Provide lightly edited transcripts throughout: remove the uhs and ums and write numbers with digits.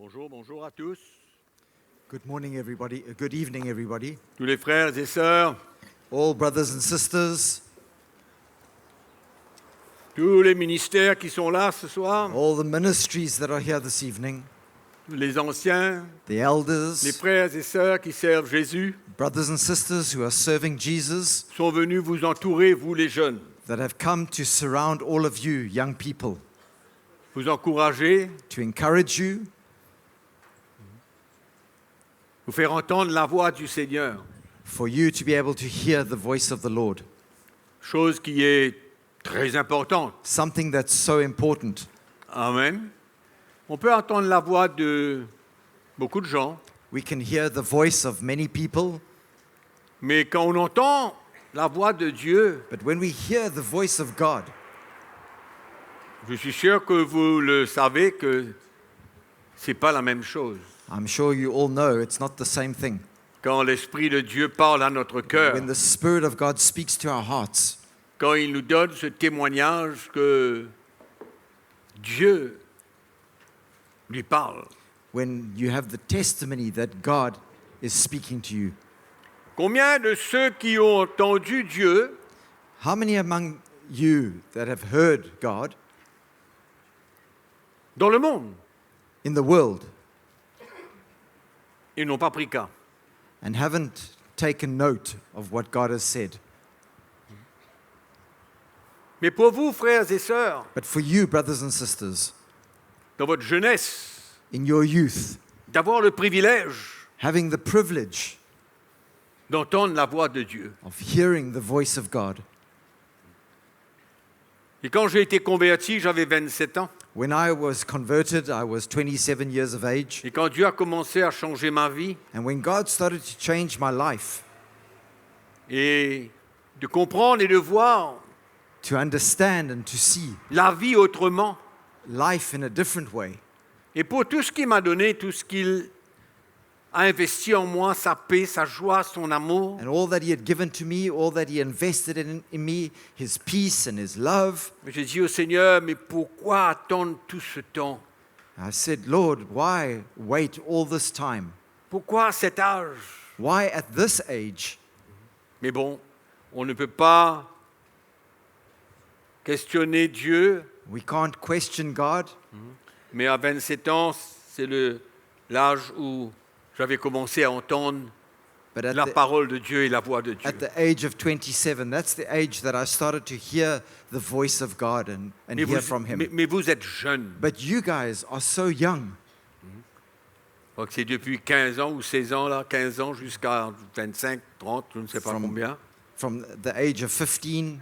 Bonjour à tous. Good morning, everybody. Good evening, everybody. Tous les frères et sœurs, All brothers and sisters, tous les ministères qui sont là ce soir, all the ministries that are here this evening, les anciens, the les elders, frères et sœurs qui servent Jésus, brothers and sisters who are serving Jesus, sont venus vous entourer, vous les jeunes, that have come to surround all of you, young people, vous encourager, to encourage you, vous faire entendre la voix du Seigneur, for you to be able to hear the voice of the Lord. chose qui est très importante. Something that's so important. Amen. On peut entendre la voix de beaucoup de gens, We can hear the voice of many people, mais quand on entend la voix de Dieu, but when we hear the voice of God, je suis sûr que vous le savez que c'est pas la même chose. I'm sure you all know it's not the same thing. Quand l'Esprit de Dieu parle à notre cœur, When the Spirit of God speaks to our hearts, quand il nous donne ce témoignage que Dieu lui parle. when you have the testimony that God is speaking to you. Combien de ceux qui ont entendu Dieu How many among you that have heard God dans le monde, in the world ils n'ont pas pris cas? and haven't taken note of what God has said? Mais pour vous, frères et sœurs, But for you, brothers and sisters, dans votre jeunesse, in your youth, d'avoir le privilège having the privilege d'entendre la voix de Dieu. of hearing the voice of God. Et quand j'ai été converti, j'avais 27 ans. When I was converted, I was 27 years of age. Et quand Dieu a commencé à changer ma vie And when God started to change my life, et de comprendre et de voir to understand and to see la vie autrement, life in a different way, et pour tout ce qu'il m'a donné, tout ce qu'il a investi en moi, sa paix, sa joie, son amour, and all that He had given to me, all that He invested in me, His peace and His love, j'ai dit au Seigneur, mais pourquoi attendre tout ce temps? I said, Lord, why wait all this time? Pourquoi à cet âge? Why at this age? Mais bon, on ne peut pas questionner Dieu, We can't question God, mais à 27 ans, c'est l'âge où j'avais commencé à entendre but la parole de Dieu et la voix de Dieu. at the age of 27, that's the age that I started to hear the voice of God and Mais hear vous, from Him. mais vous êtes jeunes. But you guys are so young. Je crois que c'est depuis 15 ans ou 16 ans, là, 15 ans jusqu'à 25, 30, je ne sais pas combien. From the age of 15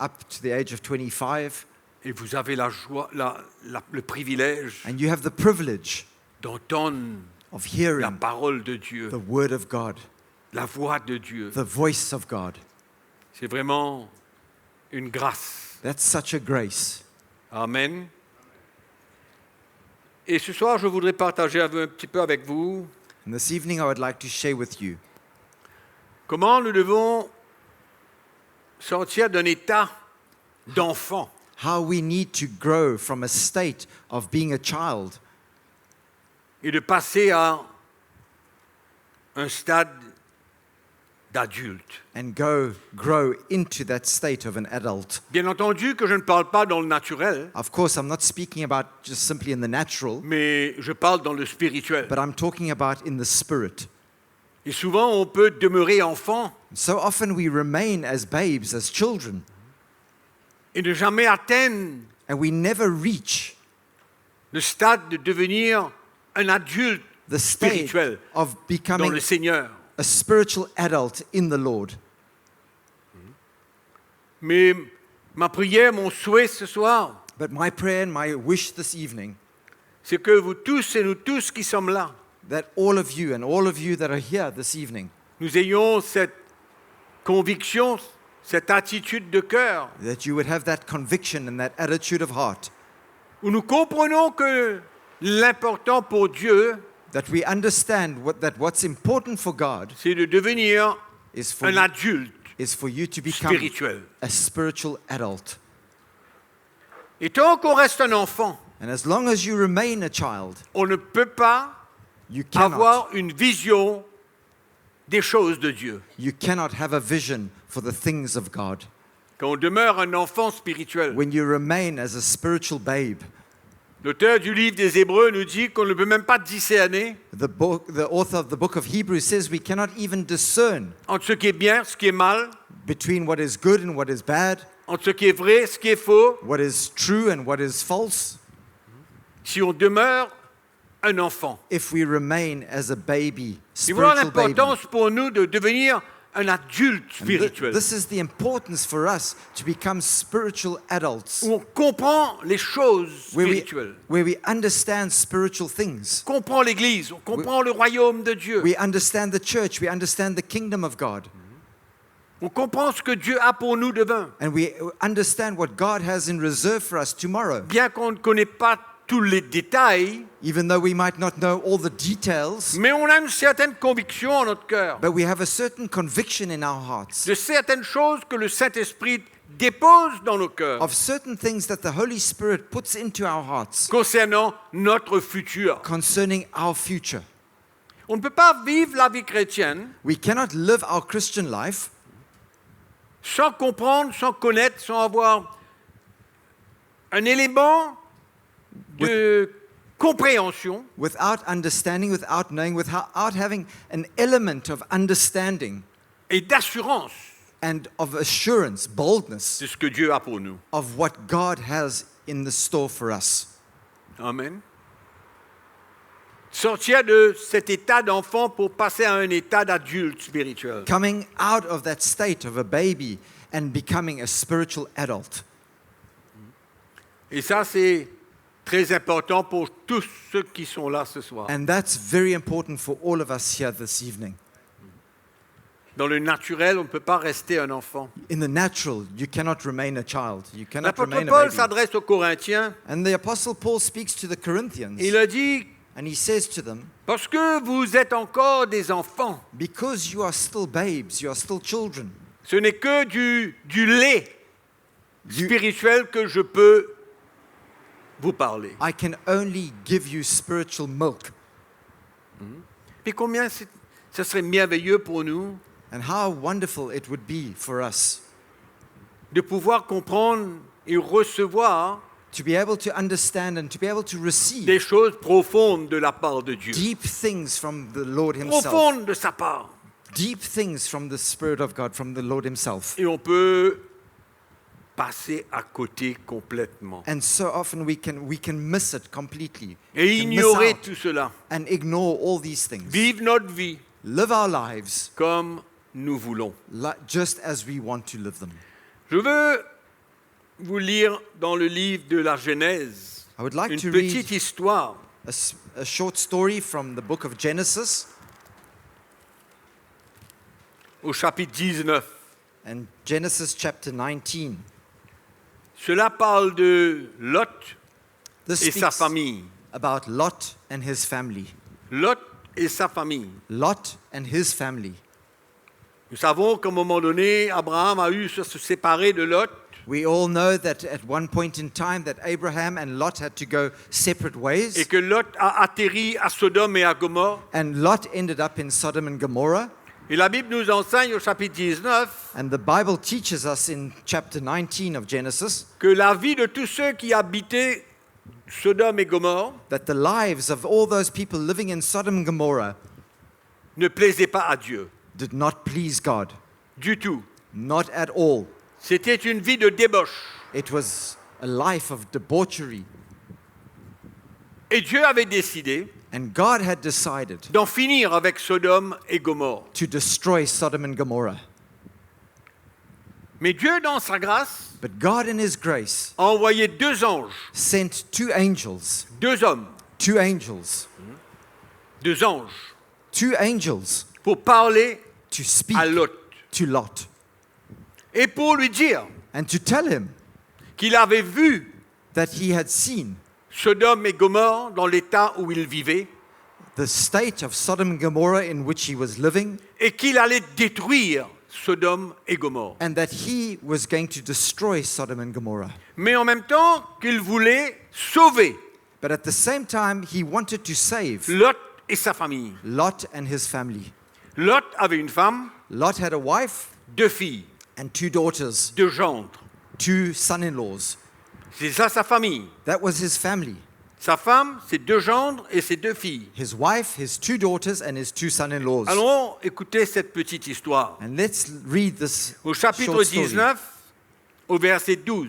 up to the age of 25, Et vous avez la joie, le privilège and you have the privilege d'entendre of la hearing parole de Dieu, the Word of God, la voix de Dieu. the voice of God. C'est vraiment une grâce. That's such a grace. Amen. Et ce soir, je voudrais partager un petit peu avec vous And this evening, I would like to share with you comment nous devons sortir d'un état d'enfant how we need to grow from a state of being a child et de passer à un stade d'adulte. and grow into that state of an adult. Bien entendu que je ne parle pas dans le naturel, Of course, I'm not speaking about just simply in the natural, mais je parle dans le spirituel. but I'm talking about in the spirit. Et souvent, on peut demeurer enfant So often we remain as babes, as children, et ne jamais atteindre and we never reach le stade de devenir un adulte the state spirituel of dans becoming le Seigneur. a spiritual adult in the Lord. Mais ma prière, mon souhait ce soir, But my prayer and my wish this evening, c'est que vous tous et nous tous qui sommes là, that all of you and all of you that are here this evening, nous ayons cette conviction, cette attitude de cœur, that you would have that conviction and that attitude of heart, où nous comprenons que l'important pour Dieu, that we understand that what's important for God c'est de devenir is for un adulte you to become spirituel. a spiritual adult. Et tant qu'on reste un enfant, And as long as you remain a child, on ne peut pas you cannot, avoir une vision des choses de Dieu. you cannot have a vision for the things of God. Quand on demeure un enfant spirituel, When you remain as a spiritual babe, l'auteur du livre des Hébreux nous dit qu'on ne peut même pas discerner the author of the book of Hebrews says we cannot even discern entre ce qui est bien, ce qui est mal, between what is good and what is bad, entre ce qui est vrai, ce qui est faux, what is true and what is false, si on demeure un enfant. if we remain as a baby, Et voilà spiritual baby. l'importance pour nous de devenir un adulte And spirituel, this is the importance for us to become spiritual adults, où on comprend les choses where spirituelles, we understand spiritual things. on comprend l'Église, on comprend le royaume de Dieu, We understand the church, we understand the kingdom of God, on comprend ce que Dieu a pour nous demain, and we understand what God has in reserve for us tomorrow. bien qu'on ne connaît pas tous les détails, Even though we might not know all the details, mais on a une certaine conviction en notre cœur but we have a certain conviction in our hearts de certaines choses que le Saint-Esprit dépose dans nos cœurs of certain things that the Holy Spirit puts into our hearts concernant notre futur. concerning our future. On ne peut pas vivre la vie chrétienne We cannot live our Christian life sans comprendre, sans connaître, sans avoir un élément de compréhension without understanding, without knowing, without having an element of understanding et d'assurance and of assurance, boldness de ce que Dieu a pour nous. of what God has in the store for us. Amen. Sortir de cet état d'enfant pour passer à un état d'adulte spirituel. Coming out of that state of a baby and becoming a spiritual adult. Et ça, c'est très important pour tous ceux qui sont là ce soir. And that's very important for all of us here this evening. Dans le naturel, on ne peut pas rester un enfant. In the natural, you cannot remain a child. You cannot remain L'apôtre a Paul baby. s'adresse aux Corinthiens. And the Apostle Paul speaks to the Corinthians, Il a dit, and he says to them, parce que vous êtes encore des enfants, because you are still babes, you are still children. ce n'est que du lait You- spirituel que je peux vous parler. I can only give you spiritual milk. Et combien ça serait merveilleux pour nous And how wonderful it would be for us de pouvoir comprendre et recevoir to be able to understand and to be able to receive des choses profondes de la part de Dieu. deep things from the Lord Himself. Profondes de sa part. Deep things from the Spirit of God, from the Lord Himself. Et on peut passer à côté complètement. And so often we can miss it completely. Et We can miss ignorer out tout cela. and ignore all these things. Vivre notre vie Live our lives comme nous voulons. just as we want to live them. Je veux vous lire dans le livre de la Genèse I would like une to petite read histoire a short story from the book of Genesis au chapitre 19. and Genesis chapter 19. Cela parle de Lot This et sa speaks famille. about Lot and his family. Lot et sa famille. Lot and his family. Nous savons qu'à un moment donné, Abraham a eu à se séparer de Lot. We all know that at one point in time that Abraham and Lot had to go separate Et ways, que Lot a atterri à Sodome et à Gomorrhe. and Lot ended up in Sodom and Gomorrah. Et la Bible nous enseigne au chapitre 19 And the Bible teaches us in chapter 19 of Genesis que la vie de tous ceux qui habitaient Sodome et Gomorrhe that the lives of all those people living in Sodom and Gomorrah ne plaisait pas à Dieu did not please God. du tout. Not at all. C'était une vie de débauche. It was a life of debauchery. Et Dieu avait décidé And God had decided d'en finir avec Sodome et Gomorre. to destroy Sodom and Gomorrah. Mais Dieu, dans sa grâce, But God in His grace a envoyé deux anges, sent two angels, deux hommes, two angels, pour parler to speak à Lot to Lot et pour lui dire and to tell him qu'il avait vu that he had seen Sodome et Gomorre dans l'état où il vivait the state of Sodom and Gomorrah in which he was living, et qu'il allait détruire Sodome et Gomorre. and that he was going to destroy Sodom and Gomorrah. Mais en même temps qu'il voulait sauver But at the same time, he wanted to save Lot et sa famille. Lot and his family. Lot avait une femme, Lot had a wife 2 filles, and 2 daughters, 2 gendres. 2 son-in-laws. C'est ça sa famille. That was his family. Sa femme, ses 2 gendres et ses 2 filles. His wife, his 2 daughters, and his 2 son-in-laws. Allons écouter cette petite histoire. And let's read this Au chapitre short story. 19, au verset 12.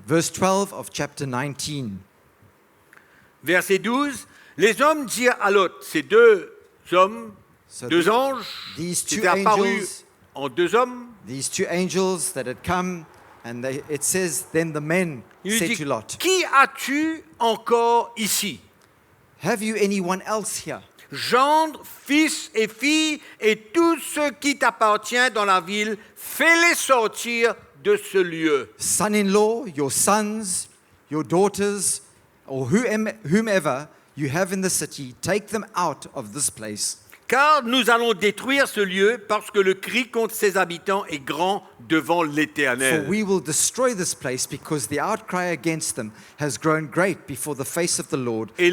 Verse 12 of chapter 19. Verset 12, les hommes dirent à Lot, ces 2 hommes, So 2 the- anges, these qui 2 étaient apparus angels, en 2 hommes, these 2 angels that had come, and it says, then the men il lui said dit, to Lot, qui as-tu encore ici? have you anyone else here? Gendre, fils et filles, et tout ce qui t'appartient dans la ville, fais-les sortir de ce lieu. Son-in-law, your sons, your daughters, or whomever you have in the city, take them out of this place. Car nous allons détruire ce lieu parce que le cri contre ses habitants est grand devant For l'Éternel. we will destroy this place because the outcry against them has grown great before the face of the Lord. Et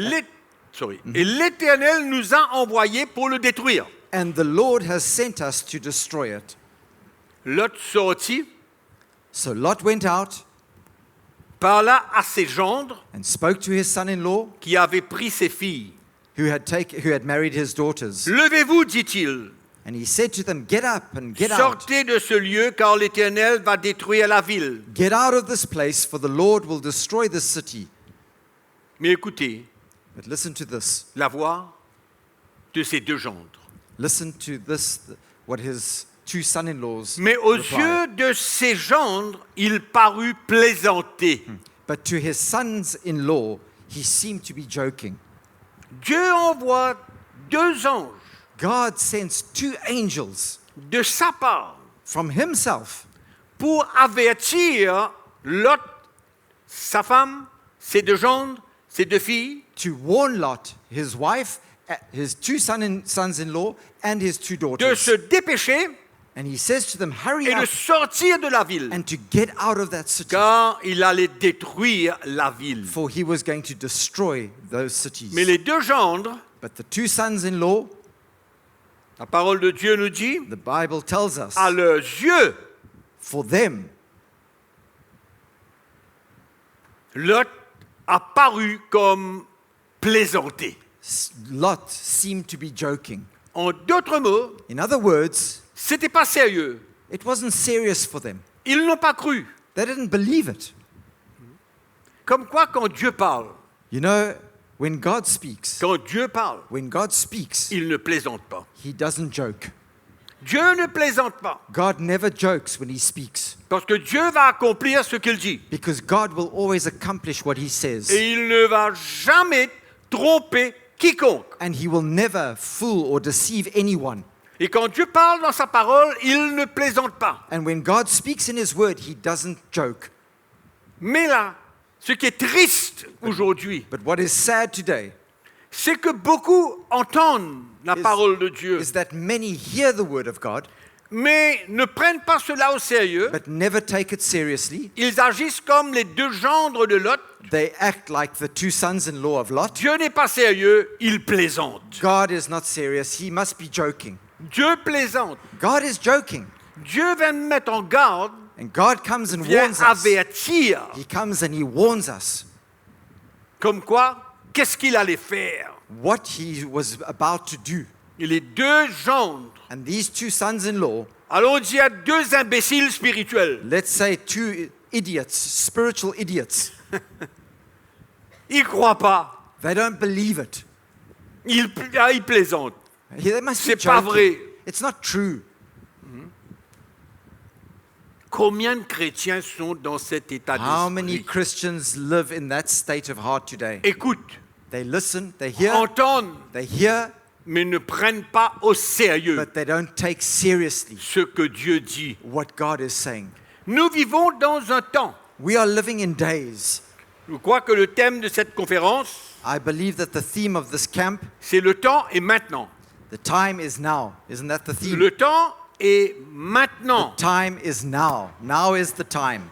l'Éternel nous a envoyés pour le détruire. And the Lord has sent us to destroy it. Lot sortit, So Lot went out parla à ses gendres and spoke to his son-in-law qui avaient pris ses filles. who had married his daughters. Levez-vous, dit-il, And he said to them, get up and get out. sortez de ce lieu car l'Éternel va détruire la ville. Get out of this place, for the Lord will destroy this city. Mais écoutez But listen to this. la voix de ces 2 gendres. Listen to this, what his 2 son-in-laws Mais aux replied. yeux de ses gendres, il parut plaisanter. But to his sons-in-law, he seemed to be joking. Dieu envoie 2 anges God sends 2 angels de sa part from himself pour avertir Lot, sa femme, ses 2 gendres, ses 2 filles, to warn Lot, his wife, his 2 sons-in-law, and his 2 de daughters. se dépêcher And he says to them, hurry et de up sortir de la ville, and to get out of that city. car il allait détruire la ville. For he was going to destroy those cities. Mais les 2 gendres, But the 2 sons-in-law, la parole de Dieu nous dit, the Bible tells us, à leurs yeux, for them, Lot a paru comme plaisanter. Lot seemed to be joking. En d'autres mots, In other words, c'était pas sérieux. it wasn't serious for them. Ils n'ont pas cru. They didn't believe it. Comme quoi, quand Dieu parle, You know, when God speaks, il ne plaisante pas. he doesn't joke. Dieu ne plaisante pas. God never jokes when he speaks Parce que Dieu va accomplir ce qu'il dit. because God will always accomplish what he says. Et il ne va jamais tromper quiconque. And he will never fool or deceive anyone. Et quand Dieu parle dans sa parole, il ne plaisante pas. And when God speaks in his word, he doesn't joke. Mais là, ce qui est triste aujourd'hui, But what is sad today c'est que beaucoup entendent la parole de Dieu, is that many hear the word of God mais ne prennent pas cela au sérieux. but never take it seriously. Ils agissent comme les 2 gendres de Lot. They act like the 2 sons-in-law of Lot. Dieu n'est pas sérieux, il plaisante. God is not serious. He must be joking. Dieu plaisante. God is joking. Dieu vient nous mettre en garde, And God comes and vient warns us. avertir. He comes and he warns us Comme quoi, qu'est-ce qu'il allait faire? what he was about to do. Et les 2 gendres, And these 2 sons-in-law, allons dire 2 imbéciles spirituels, let's say 2 idiots, spiritual idiots, ils ne croient pas. they don't believe it. Ils plaisantent. They must be C'est pas joking. vrai. It's not true. Combien de chrétiens sont dans cet état How many d'esprit? Christians live in that state of heart today? Écoutent, They listen, they hear, entendent, mais ne prennent pas au sérieux but they don't take seriously ce que Dieu dit. what God is saying. Nous vivons dans un temps. We are living in days. Je crois que le thème de cette conférence, I believe that the theme of this camp, c'est le temps et maintenant. the time is now. Isn't that the theme? Le temps est The maintenant. time is now. Now is the time.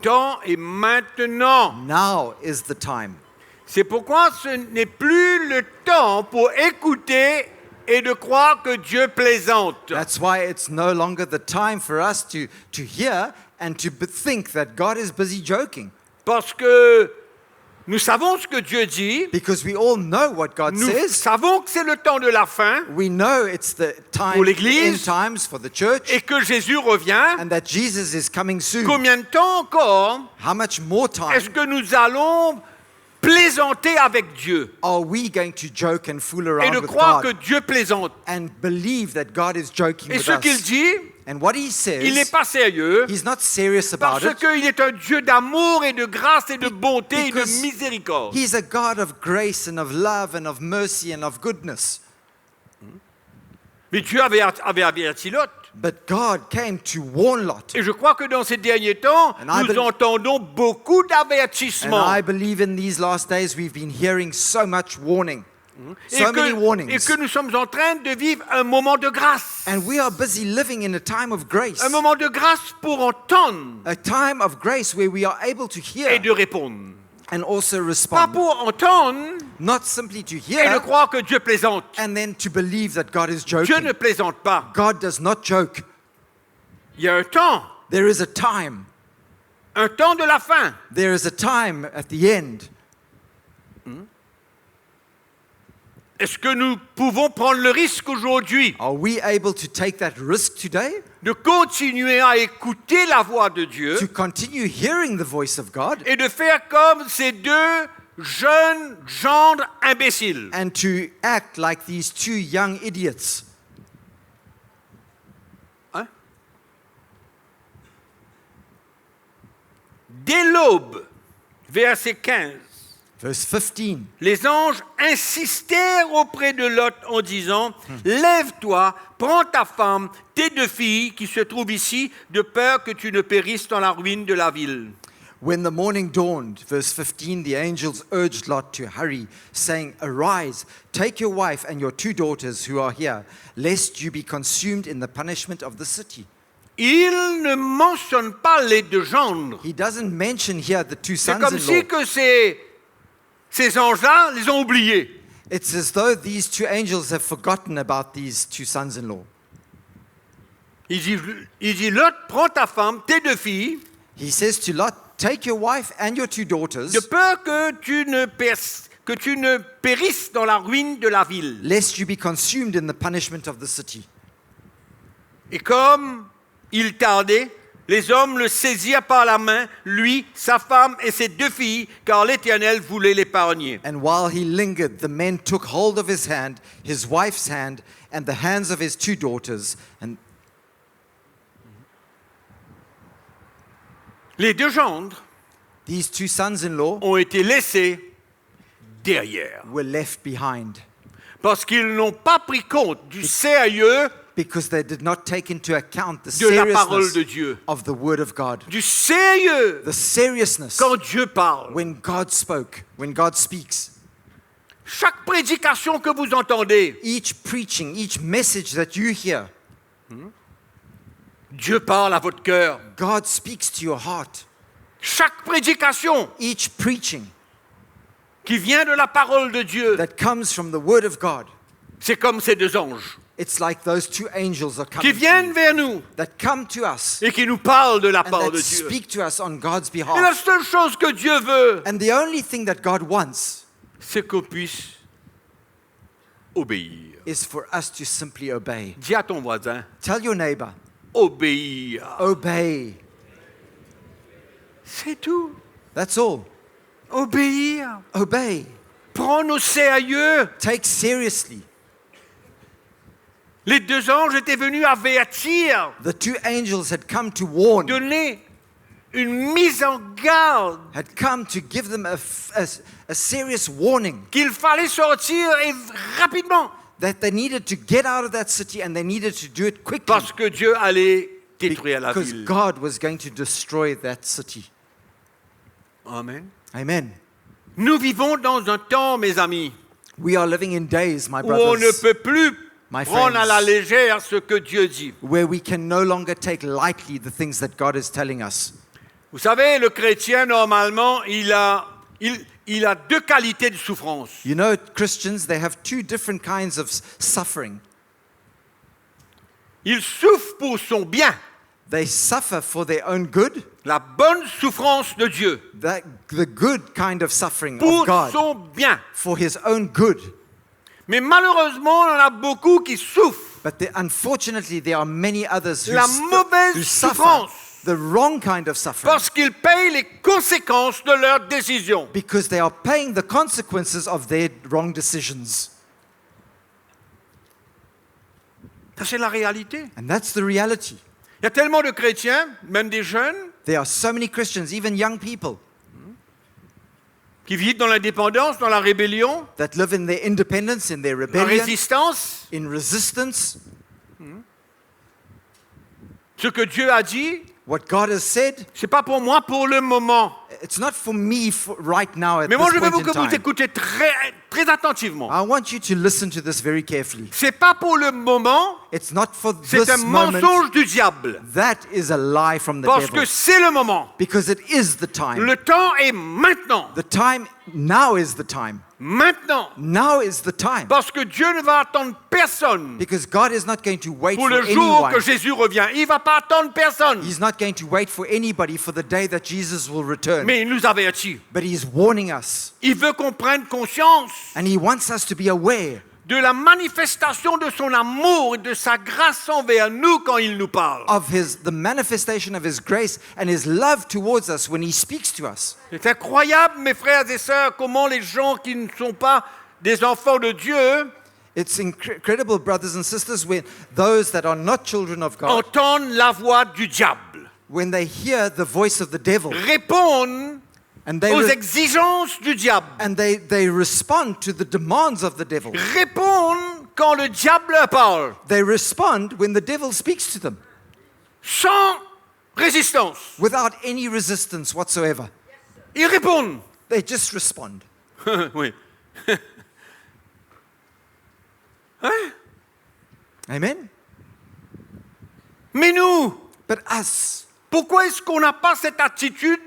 temps est maintenant. Now is the time. C'est pourquoi ce n'est plus le temps pour écouter et de croire que Dieu plaisante. That's why it's no longer the time for us to hear and to think that God is busy joking. Parce que nous savons ce que Dieu dit, Because we all know what God nous says. savons que c'est le temps de la fin We know it's the time, Pour l'Église. end times for the church, et que Jésus revient. and that Jesus is coming soon. Combien de temps encore How much more time est-ce que nous allons plaisanter avec Dieu are we going to joke and fool et around de with croire que God Dieu plaisante? and believe that God is joking Et with ce qu'il us? dit, And what he il n'est says, pas sérieux he's not serious about parce it. qu'il est un Dieu d'amour et de grâce et de bonté et de Because miséricorde. He's a God of grace and of love and of mercy and of goodness. Mais Dieu avait averti Lot. But God came to warn Lot. Et je crois que dans ces derniers temps, And I nous believe- entendons beaucoup And d'avertissements. I believe in these last days we've been hearing so much warning. Et So many que warnings. nous sommes en train de vivre un moment de grâce. And we are busy living in a time of grace. Un moment de grâce pour entendre A time of grace where we are able to hear et de répondre. and also Pas respond. pour entendre Not simply to et de hear croire que Dieu plaisante. and then to believe that God is Dieu joking. ne plaisante pas. God does not joke. Il y a un temps There is a time. de la fin. There is a time at the end. Est-ce que nous pouvons prendre le risque aujourd'hui Are we able to take that risk today? de continuer à écouter la voix de Dieu To continue hearing the voice of God et de faire comme ces deux jeunes gendres imbéciles? and to act like these two young idiots? Hein? Dès l'aube, verset 15, Verse 15. les anges insistèrent auprès de Lot en disant « Lève-toi, prends ta femme, tes deux filles qui se trouvent ici, de peur que tu ne périsses dans la ruine de la ville. » When the morning dawned, verse 15, the angels urged Lot to hurry, saying, Arise, take your wife and your two daughters who are here, lest you be consumed in the punishment of the city. Il ne mentionne pas les deux gendres. He doesn't mention here the two C'est comme si sons-in-law. que ces anges-là les ont oubliés. It's as though these two angels have forgotten about these two sons-in-law. Il dit Lot, prends ta femme, tes deux filles, He says to Lot, take your wife and your two daughters, de peur que tu ne périsses dans la ruine de la ville. lest you be consumed in the punishment of the city. Et comme il tardait, les hommes le saisirent par la main, lui, sa femme et ses deux filles, car l'Éternel voulait l'épargner. And while he lingered, the men took hold of his hand, his wife's hand, and the hands of his two daughters, and Les deux gendres these two sons-in-law ont été laissés derrière, were left behind parce qu'ils n'ont pas pris compte du sérieux because they did not take into account the de la parole seriousness de Dieu. of the word of God. Du sérieux The seriousness quand Dieu parle. when God spoke, when God speaks. Chaque prédication que vous entendez, Each preaching, each message that you hear, Dieu parle à votre cœur. God speaks to your heart. Chaque prédication Each preaching qui vient de la parole de Dieu, that comes from the word of God, c'est comme ces deux anges it's like those two angels are qui coming to viennent you, vers nous that come to us et qui nous parlent de la and parole that de Dieu. speak to us on God's Et la behalf. seule chose que Dieu veut, And the only thing that God wants c'est qu'on puisse obéir. is for us to simply obey. Dis à ton voisin, Tell your neighbor, obéir. obey. C'est tout. That's all. Obéir. Obey. Prendre au sérieux. Take seriously. Les deux anges étaient venus avertir, The two angels had come to warn, donner une mise en garde had come to give them a serious warning qu'il fallait sortir et rapidement that they needed to get out of that city and they needed to do it quickly parce que Dieu allait détruire la because ville. God was going to destroy that city. Amen. Amen. Nous vivons dans un temps, mes amis, We are living in days, my où on ne brothers, peut plus My prendre à la friends. légère ce que Dieu dit. where we can no longer take lightly the things that God is telling us. Vous savez, le chrétien, normalement, il a deux qualités de souffrance. You know, Christians, they have two different kinds of suffering. Il souffre pour son bien, They suffer for their own good, la bonne souffrance de Dieu, the good kind of suffering pour of God, son bien. for His own good. Mais malheureusement, on en a beaucoup qui souffrent. But unfortunately, there are many others La mauvaise who suffer souffrance. the wrong kind of suffering Parce qu'ils payent les conséquences de leurs décisions. because they are paying the consequences of their wrong decisions. Ça, c'est la réalité. And that's the reality. Il y a tellement de chrétiens, même des jeunes, There are so many Christians, even young people, qui vivent dans l'indépendance, dans la rébellion, that live in their independence, in their la rebellion, résistance. in resistance. Ce que Dieu a dit, What God has said, c'est pas pour moi pour le moment. it's not for me right now at Mais this moi, je veux point que in vous time. écoutez très attentivement. I want you to listen to this very carefully. C'est pas pour le moment, It's not for c'est this un moment. mensonge du diable. That is a lie from the Parce devil. que c'est le moment. Because it is the time. Le temps est maintenant. The time, now is the time. Maintenant. Now is the time. Parce que Dieu ne va attendre personne Because God is not going to wait pour for le jour anyone. que Jésus revient. Il ne va pas attendre personne. He's not going to wait for anybody for the day that Jesus will return. Mais il nous avertit. But He's warning us. Il veut qu'on prenne conscience And He wants us to be aware de la manifestation de son amour et de sa grâce envers nous quand il nous parle. of the manifestation of His grace and His love towards us when He speaks to us. C'est incroyable, mes frères et sœurs, comment les gens qui ne sont pas des enfants de Dieu It's incredible, brothers and sisters, when those that are not children of God, entendent la voix du diable, when they hear the voice of the devil, répondent and they aux re- exigences du diable, and they respond to the demands of the devil. répondent quand le diable leur parle, They respond when the devil speaks to them sans résistance. without any resistance whatsoever. Ils répondent. They just respond. Oui. Amen? Mais nous, But us, pourquoi est-ce qu'on n'a pas cette attitude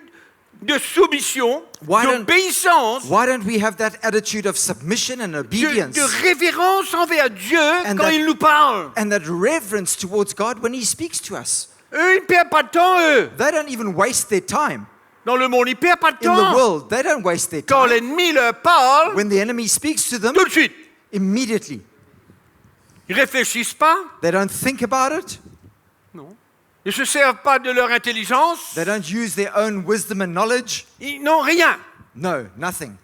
de soumission, Why don't- d'obéissance, why don't we have that attitude of submission and obedience de révérence envers Dieu And quand that- il nous parle? and that reverence towards God when He speaks to us? Eux, ils ne perdent pas de temps, eux. They don't even waste their time. Dans le monde, ils ne perdent pas de In the temps. world, they don't waste their Quand time. l'ennemi leur parle, When the enemy speaks to them, tout de suite, immediately. ils ne réfléchissent pas. They don't think about it. Non. Ils ne se servent pas de leur intelligence. They don't use their own wisdom and knowledge. Ils n'ont rien. No, nothing.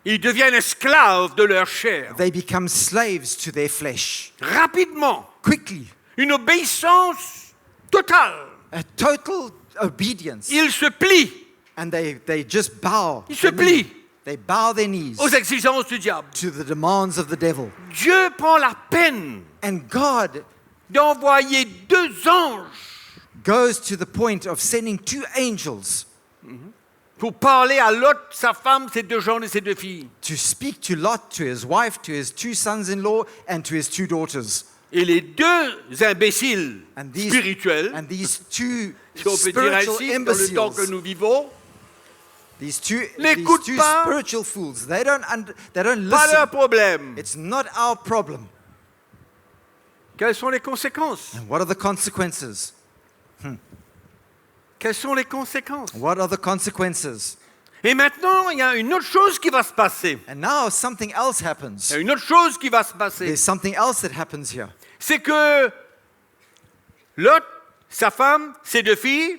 Ils deviennent esclaves de leur chair. They become slaves to their flesh. Rapidement. Quickly. Une obéissance totale. A total obedience. Ils se plient And they just bow. Ils se their knee. plient. They bow their knees aux exigences du diable. to the demands of the devil. Dieu prend la peine And God d'envoyer 2 anges goes to the point of sending 2 angels pour parler à Lot, sa femme, ses 2 gendres et ses 2 filles. to speak to Lot, to his wife, to his 2 sons-in-law, and to his 2 daughters. Et les 2 imbéciles And these, spirituels, and these 2 si on peut dire spiritual ainsi, dans le temps que imbeciles, nous vivons, these 2 n'écoutent pas. spiritual fools, they don't pas leur listen. problème. It's not our problem. Quelles sont les conséquences? And what are the consequences? Quelles sont les conséquences? What are the consequences? Et maintenant, il y a une autre chose qui va se passer. And now something else Il y happens. a une autre chose qui va se passer. There's something else that happens here. C'est que Lot, sa femme, ses 2 filles,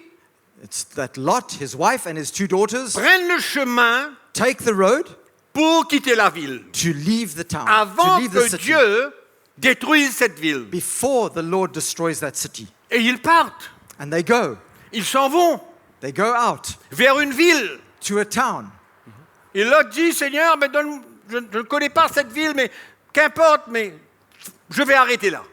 It's that Lot, his wife, and his 2 daughters prennent le chemin take the road pour quitter la ville. to leave the town, to Avant leave the que city, Dieu détruise cette ville. before the Lord destroys that city. Et ils partent. And they go. Ils s'en vont They go out vers une ville. to a town. Et Lot dit, Seigneur, mais je ne connais pas cette ville, mais qu'importe, mais je vais arrêter là.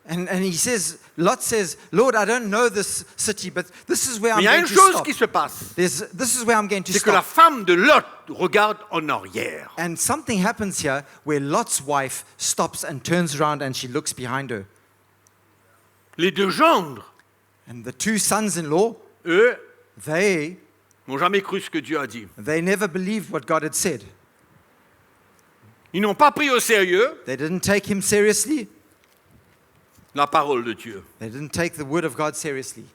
And he says, Lot says, Lord, I don't know this city, but this is where Mais I'm il y a going une to chose stop. qui se passe. This is where I'm going to C'est que la stop. femme de Lot regarde en arrière. And something happens here where Lot's wife stops and turns around and she looks behind her. Les 2 gendres, And the 2 sons-in-law, eux, They n'ont jamais cru ce que Dieu a dit. never believed what God had said. Ils n'ont pas pris au sérieux They didn't take him seriously. la parole de Dieu. They didn't take the word of God seriously.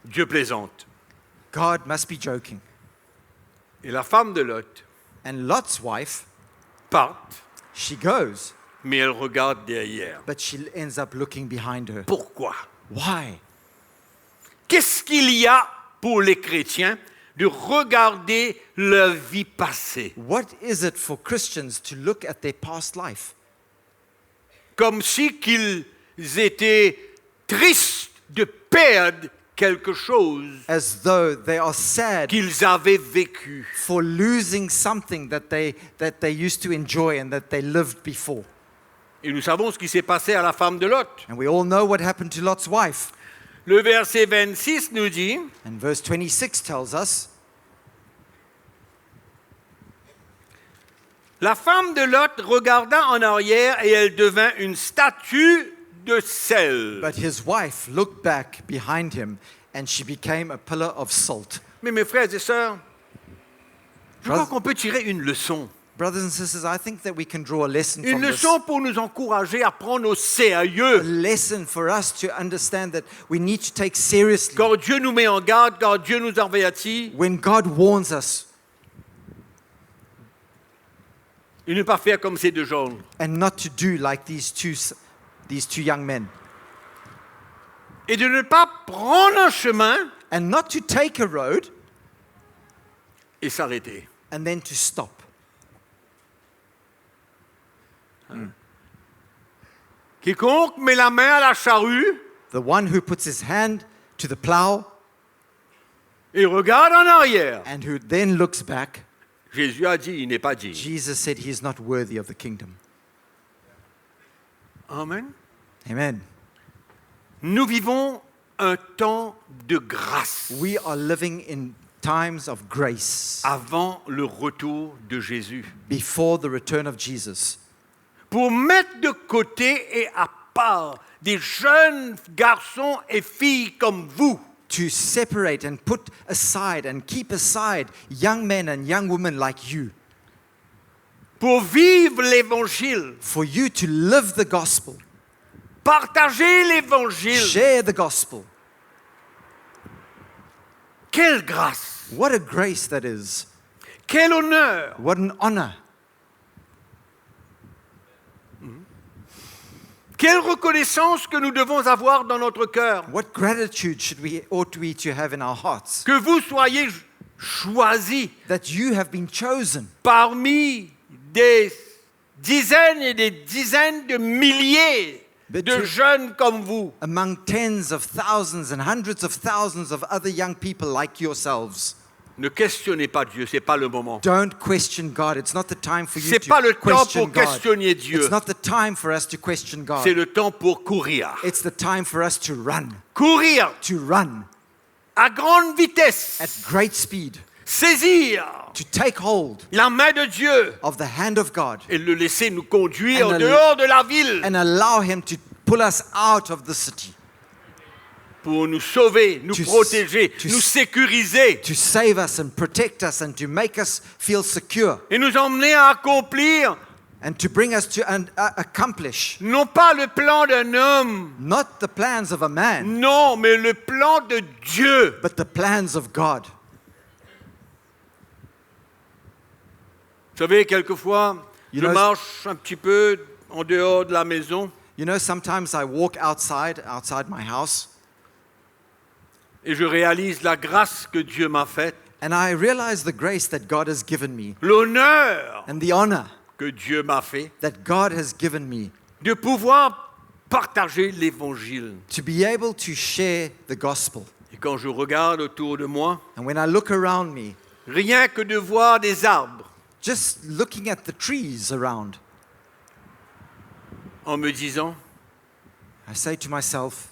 Dieu plaisante. God must be joking. Et la femme de Lot And Lot's wife, part, she goes, mais elle regarde derrière. but she ends up looking behind her. Pourquoi? Why? Qu'est-ce qu'il y a pour les chrétiens de regarder leur vie passée? What is it for Christians to look at their past life? Comme si qu'ils étaient tristes de perdre quelque chose As though they are sad qu'ils avaient vécu. for losing something that they used to enjoy and that they lived before. Et nous savons ce qui s'est passé à la femme de Lot. And we all know what happened to Lot's wife. Le verset 26 nous dit, And verse 26 tells us, la femme de Lot regarda en arrière et elle devint une statue de sel. but his wife looked back behind him and she became a pillar of salt. Mais mes frères et sœurs, je crois Brothers- qu'on peut tirer une leçon. Brothers and sisters, I think that we can draw a lesson Une from this. leçon pour nous encourager à prendre au A sérieux. lesson for us to understand that we need to take seriously Quand Dieu nous met en garde, quand Dieu nous avertit, when God warns us et ne pas faire comme ces deux gens. and not to do like these two young men. Et de ne pas prendre un chemin And not to take a road et s'arrêter. and then to stop. Quiconque met la main à la charrue The one who puts his hand to the plow et regarde en arrière, and who then looks back, Jésus a dit, il n'est pas dit. Jesus said he is not worthy of the kingdom. Amen. Amen. Nous vivons un temps de grâce We are living in times of grace avant le retour de Jésus. before the return of Jesus. Pour mettre de côté et à part des jeunes garçons et filles comme vous, To separate and put aside and keep aside young men and young women like you. pour vivre l'évangile, For you to live the gospel, partager l'évangile. share the gospel. Quelle grâce, What a grace that is. quel honneur. What an honor. Quelle reconnaissance que nous devons avoir dans notre cœur. What gratitude ought we to have in our hearts Que vous soyez choisis that you have been chosen parmi des dizaines et des dizaines de milliers Mais de tu- jeunes comme vous. among tens of thousands and hundreds of thousands of other young people like yourselves. Ne questionnez pas Dieu, c'est pas le moment. Don't question God. It's not the time for you C'est pas to le temps question pour God. questionner Dieu. It's not the time for us to question God. C'est le temps pour courir. It's the time for us to run. Courir To run à grande vitesse. at great speed. Saisir To take hold la main de Dieu of the hand of God et le laisser nous conduire And en al- dehors de la ville and allow Him to pull us out of the city. pour nous sauver, nous To s- protéger, to nous s- sécuriser To save us and protect us and to make us feel secure. et nous emmener à accomplir And to bring us to accomplish non pas le plan d'un homme, not the plans of a man, non, mais le plan de Dieu. but the plans of God. Vous savez, quelquefois, You je know- marche un petit peu en dehors de la maison You know, sometimes I walk outside my house, et je réalise la grâce que Dieu m'a faite, and I realize the grace that God has given me l'honneur and the honor que Dieu m'a fait that God has given me de pouvoir partager l'évangile. to be able to share the gospel. Et quand je regarde autour de moi, And when I look around me, rien que de voir des arbres just looking at the trees around, en me disant, I say to myself,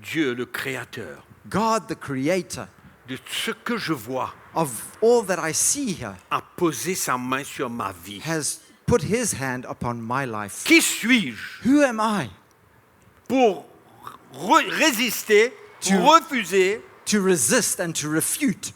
Dieu le Créateur, God, the creator de ce que je vois, of all that I see here, a posé sa main sur ma vie. has put his hand upon my life. Qui suis-je Who am I pour résister, Tu- pour refuser to resist and to refute,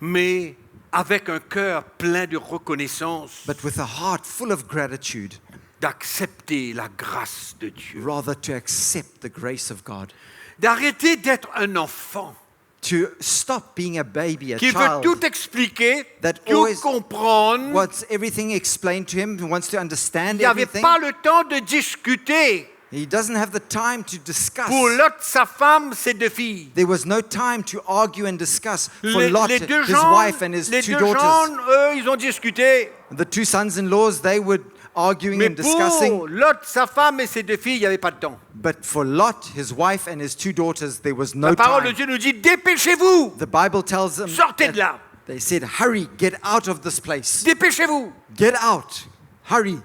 mais avec un cœur plein de reconnaissance, but with a heart full of gratitude, d'accepter la grâce de Dieu, rather to accept the grace of God, d'arrêter d'être un enfant to stop being a baby, a qui veut child, tout expliquer, that tout always comprendre. wants everything explained to him, who wants to understand Il n'y avait everything. pas le temps de discuter. He doesn't have the time to discuss. Pour Lot, sa femme, ses deux filles. There was no time to argue and discuss. For Les Lot, deux his gens, wife and his les two deux daughters. gens, eux, ils ont discuté. The two sons-in-laws, they were arguing Mais and discussing. pour Lot, sa femme et ses deux filles, il n'y avait pas de temps. But for Lot, his wife and his two daughters, there was no La parole de time. Dieu nous dit, dépêchez-vous, The Bible tells them sortez de that là, they said, hurry, get out of this place. dépêchez-vous. Get out. Hurry.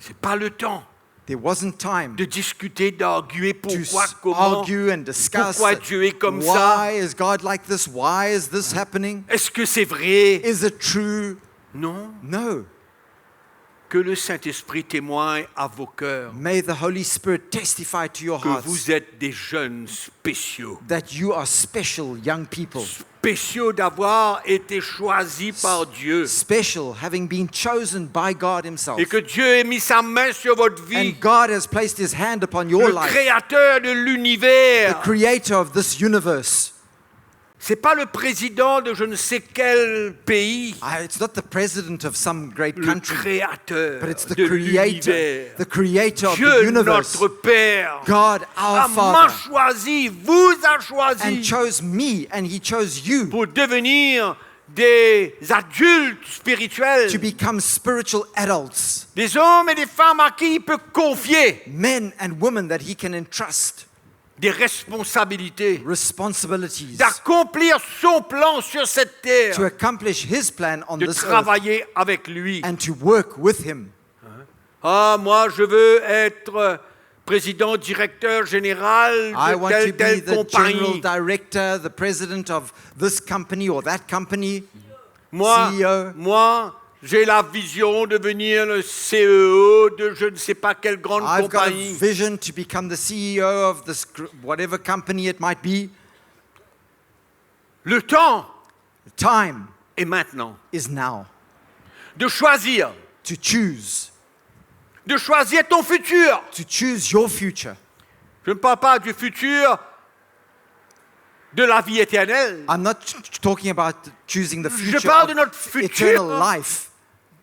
C'est pas le temps There wasn't time de discuter, d'arguer to pourquoi, comment, argue and discuss. pourquoi Dieu est comme ça. Why is God like this? Why is this happening? Est-ce que c'est vrai? Is it true? Non. No. Que le Saint-Esprit témoigne à vos cœurs May the Holy Spirit testify to your que hearts vous êtes des jeunes spéciaux. that you are special young people. Spéciaux d'avoir été choisis par Dieu. Special, having been chosen by God Himself. Et que Dieu ait mis sa main sur votre vie. And God has placed His hand upon your Le life, créateur de the l'univers. creator of this universe. C'est pas le président de je ne sais quel pays. It's not the president of some great Le country, créateur but it's the de creator, l'univers. the creator of the Dieu, universe. notre Père, God, our m'a Father, choisi, vous a and choisi chose me, and He chose you pour devenir des adultes spirituels, to become spiritual adults, des hommes et des femmes à qui il peut confier men and women that He can entrust des responsabilités, responsibilities d'accomplir son plan sur cette terre, to accomplish His plan on de this earth travailler avec lui. and to work with Him. Ah, moi, je veux être président, directeur général I de want to telle, be telle the general compagnie. director, the president of this company or that company. Moi, CEO. moi, j'ai la vision de devenir le CEO de je ne sais pas quelle grande I've got a compagnie. vision to become the CEO of this whatever company it might be. Le temps The time est maintenant is now de choisir, to choose ton futur. to choose your future. Je ne parle pas du futur de la vie éternelle. I'm not talking about choosing the Je future parle de of notre futur eternal life.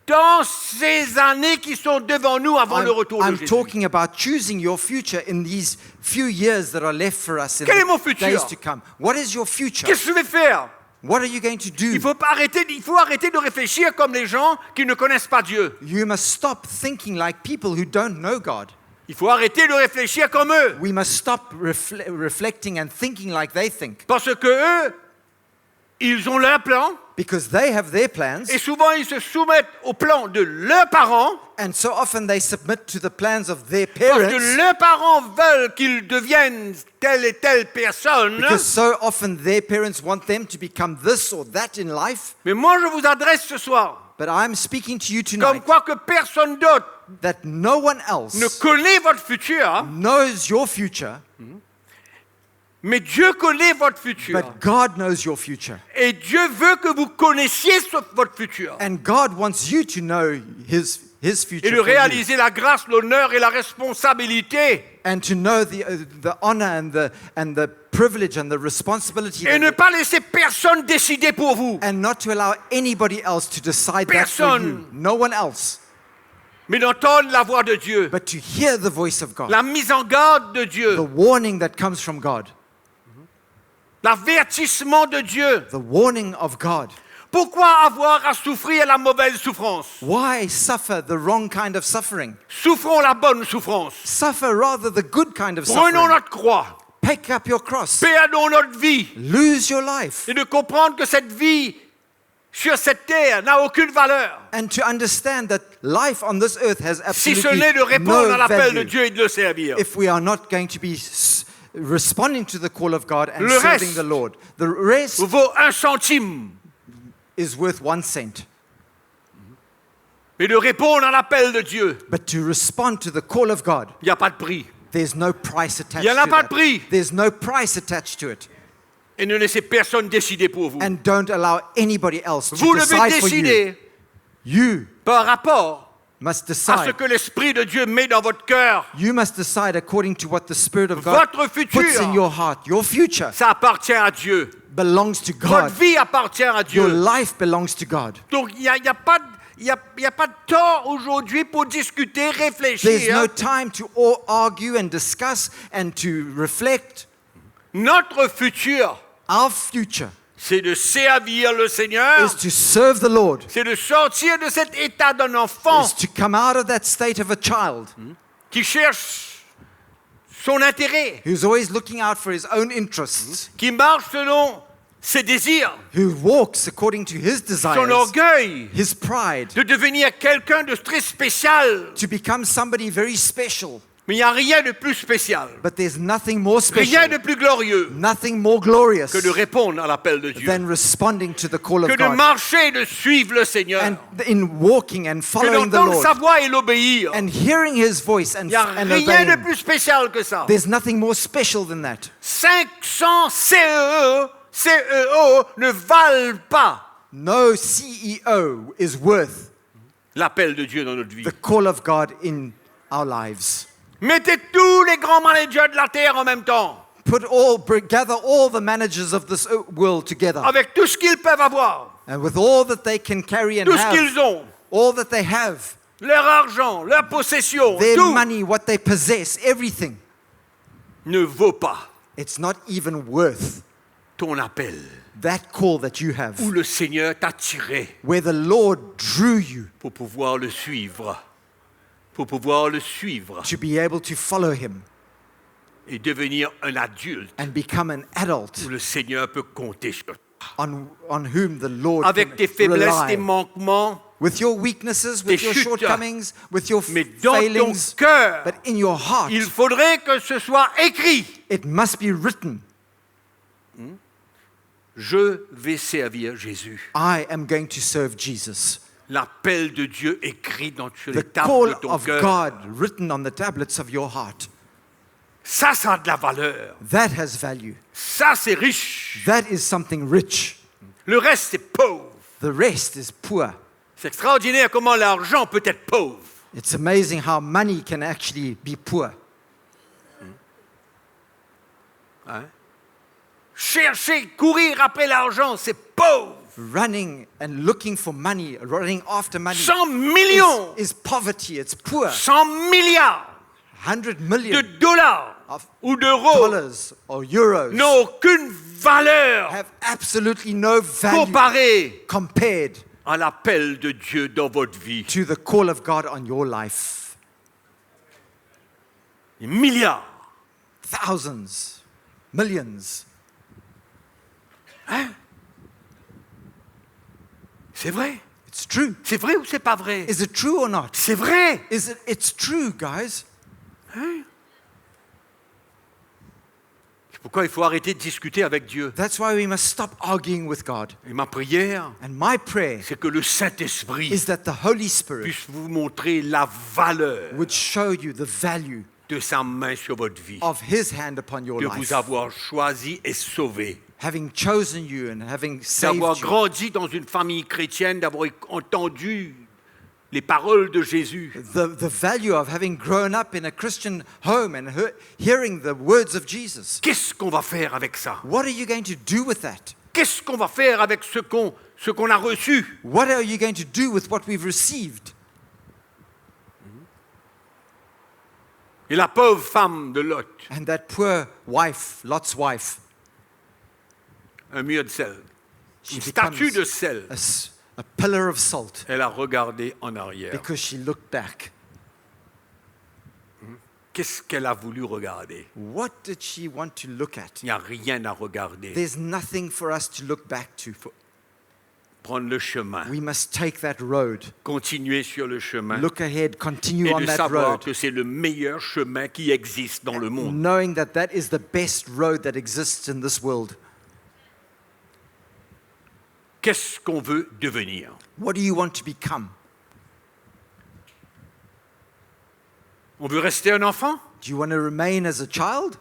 dans ces années qui sont devant nous avant le retour de I'm Jésus. talking about choosing your future in these few years that are left for us in Quel est mon the futur? days to come. What is your future? Qu'est-ce que je vais faire? What are you going to do? Il faut arrêter de réfléchir comme les gens qui ne connaissent pas Dieu. You must stop thinking like people who don't know God. Il faut arrêter de réfléchir comme eux. We must stop reflecting and thinking like they think, Parce que eux, ils ont leur plan because they have their plans, et souvent ils se soumettent au plan de leurs parents and so often they submit to the plans of their parce parents, que leurs parents veulent qu'ils deviennent telle et telle personne. because so often their parents want them to become this or that in life. Mais moi je vous adresse ce soir But I'm speaking to you comme tonight quoi que personne d'autre that no one else ne connaît votre futur, knows your future, mais Dieu connaît votre futur. but God knows your future. Et Dieu veut que vous connaissiez votre futur. And God wants you to know His Et future de for you. réaliser la grâce, l'honneur et la responsabilité. And to know the honor and the privilege and the responsibility Et ne that, pas laisser personne décider pour vous. and not to allow anybody else to decide that for Personne. you. No one else. Mais d'entendre la voix de Dieu. But to hear the voice of God. La mise en garde de The Dieu. warning that comes from God. L'avertissement de Dieu. The warning of God. Pourquoi avoir à souffrir la mauvaise souffrance? Why suffer the wrong kind of suffering? Souffrons la bonne souffrance. Suffer rather the good kind of Prenons suffering. notre croix. Pick up your cross. Perdons notre vie. Lose your life. Et de comprendre que cette vie sur cette terre n'a aucune valeur. And to understand that life on this earth has Si ce absolutely n'est de répondre no à l'appel de value Dieu et de le servir. if we are not going to be responding to the call of God and Le serving reste the Lord. The rest Vaut 1 centime. is worth 1 cent. Mais de répondre à l'appel de Dieu, But to respond to the call of God, il n'y a pas de prix. There's no price attached Il n'y en a to pas de that. prix. There's no price attached to it. Et ne laissez personne décider pour vous. And don't allow anybody else to Vous devez decide for you. décider You par rapport must à ce decide. que l'Esprit de Dieu met dans votre cœur. You must decide according to what the Spirit of God Votre puts in futur, your heart. Your future ça appartient à Dieu. belongs to Votre God. vie appartient à Your Dieu. life belongs to God. Donc, il n'y a pas de temps aujourd'hui pour discuter, There's réfléchir. no time to argue and discuss and to reflect. Notre futur, Our future c'est de servir le Seigneur. is to serve the Lord, C'est de sortir de cet état d'un enfant is to come out of that state of a child qui cherche son intérêt, who's always looking out for his own interests, qui marche selon ses désirs, who walks according to his son desires, orgueil, his pride, de devenir quelqu'un de très spécial. to become somebody very special. Mais il n'y a rien de plus spécial, But there's nothing more rien special, de plus glorieux nothing more glorious que de répondre à l'appel de Dieu, than responding to the call que of de God marcher et de suivre le Seigneur, and in walking and que following the d'entendre sa Lord voix et l'obéir. and hearing his voice Il and n'y a and rien obeying de him. plus spécial que ça. There's nothing more special than that. 500 CEO ne valent pas No CEO is worth l'appel de Dieu dans notre vie. the call of God in our lives. Mettez tous les grands managers de la terre en même temps, Gather all the managers of this world together, avec tout ce qu'ils peuvent avoir, and with all that they can carry and tout ce have, qu'ils ont, all that they have, leur argent, leur possession, their tout money, what they possess, everything, ne vaut pas it's not even worth ton appel, that call that you have, où le Seigneur t'a tiré where the Lord drew you pour pouvoir le suivre, pour pouvoir le suivre to be able to follow him et devenir un adulte and become an adult où le Seigneur peut compter sur toi. on whom the Lord Avec can tes faiblesses, tes rely. manquements, With your weaknesses, with tes your chutes, shortcomings, with your mais dans ton failings, cœur, but in your heart, il faudrait que ce soit écrit. it must be written, Je vais servir Jésus. I am going to serve Jesus. L'appel de Dieu écrit sur les The tables call de ton of cœur. God written on the tablets of your heart. Ça a de la valeur. That has value. Ça, c'est riche. That is something rich. Le reste, c'est pauvre. The rest is poor. C'est extraordinaire comment l'argent peut être pauvre. It's amazing how money can actually be poor. Hein? Chercher, courir après l'argent, c'est pauvre. Running and looking for money, running after money 100 millions, is poverty. It's poor. 100 milliards 100 de million dollars of ou d'euros dollars or euros n'ont aucune valeur have absolutely no value comparée compared à l'appel de Dieu dans votre vie. to the call of God on your life. Des milliards. Thousands, millions. C'est vrai. It's true. C'est vrai ou c'est pas vrai? Is it true or not? C'est vrai. It's true, guys. C'est pourquoi il faut arrêter de discuter avec Dieu. That's why we must stop arguing with God. Et ma prière, And my prayer c'est que le Saint-Esprit is that the Holy Spirit puisse vous montrer la valeur would show you the value de sa main sur votre vie, of His hand upon your de life. vous avoir choisi et sauvé, Having chosen you and having saved d'avoir you. grandi dans une famille chrétienne, d'avoir entendu les paroles de Jésus, The value of having grown up in a Christian home and hearing the words of Jesus. qu'est-ce qu'on va faire avec ça? What are you going to do with that? Qu'est-ce qu'on va faire avec ce qu'on a reçu? What are you going to do with what we've received? Et la pauvre femme de Lot, And that poor wife, Lot's wife, un mur de sel, she une statue becomes de sel, a pillar of salt elle a regardé en arrière. because she looked back. Qu'est-ce qu'elle a voulu regarder? What did she want to look at? Il n'y a rien à regarder. There's nothing for us to look back to. Prendre le chemin, We must take that road, continuer sur le chemin look ahead, continue et on de that savoir road, que c'est le meilleur chemin qui existe dans le monde. knowing that that is the best road that exists in this world. Qu'est-ce qu'on veut devenir? What do you want to become? On veut rester un enfant? Do you want to remain as a child?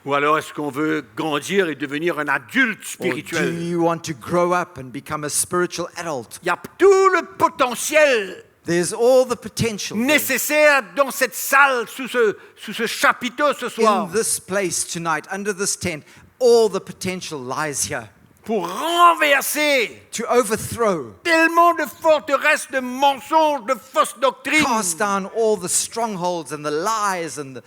Ou alors est-ce qu'on veut grandir et devenir un adulte Or do spirituel? you want to grow up and become a spiritual adult? Il y a tout le potentiel There's all the potential there. nécessaire dans cette salle, sous ce chapiteau ce soir, In this place tonight, under this tent, all the potential lies here pour renverser to overthrow, tellement de forteresses, de mensonges, de fausses doctrines cast down all the strongholds and the lies and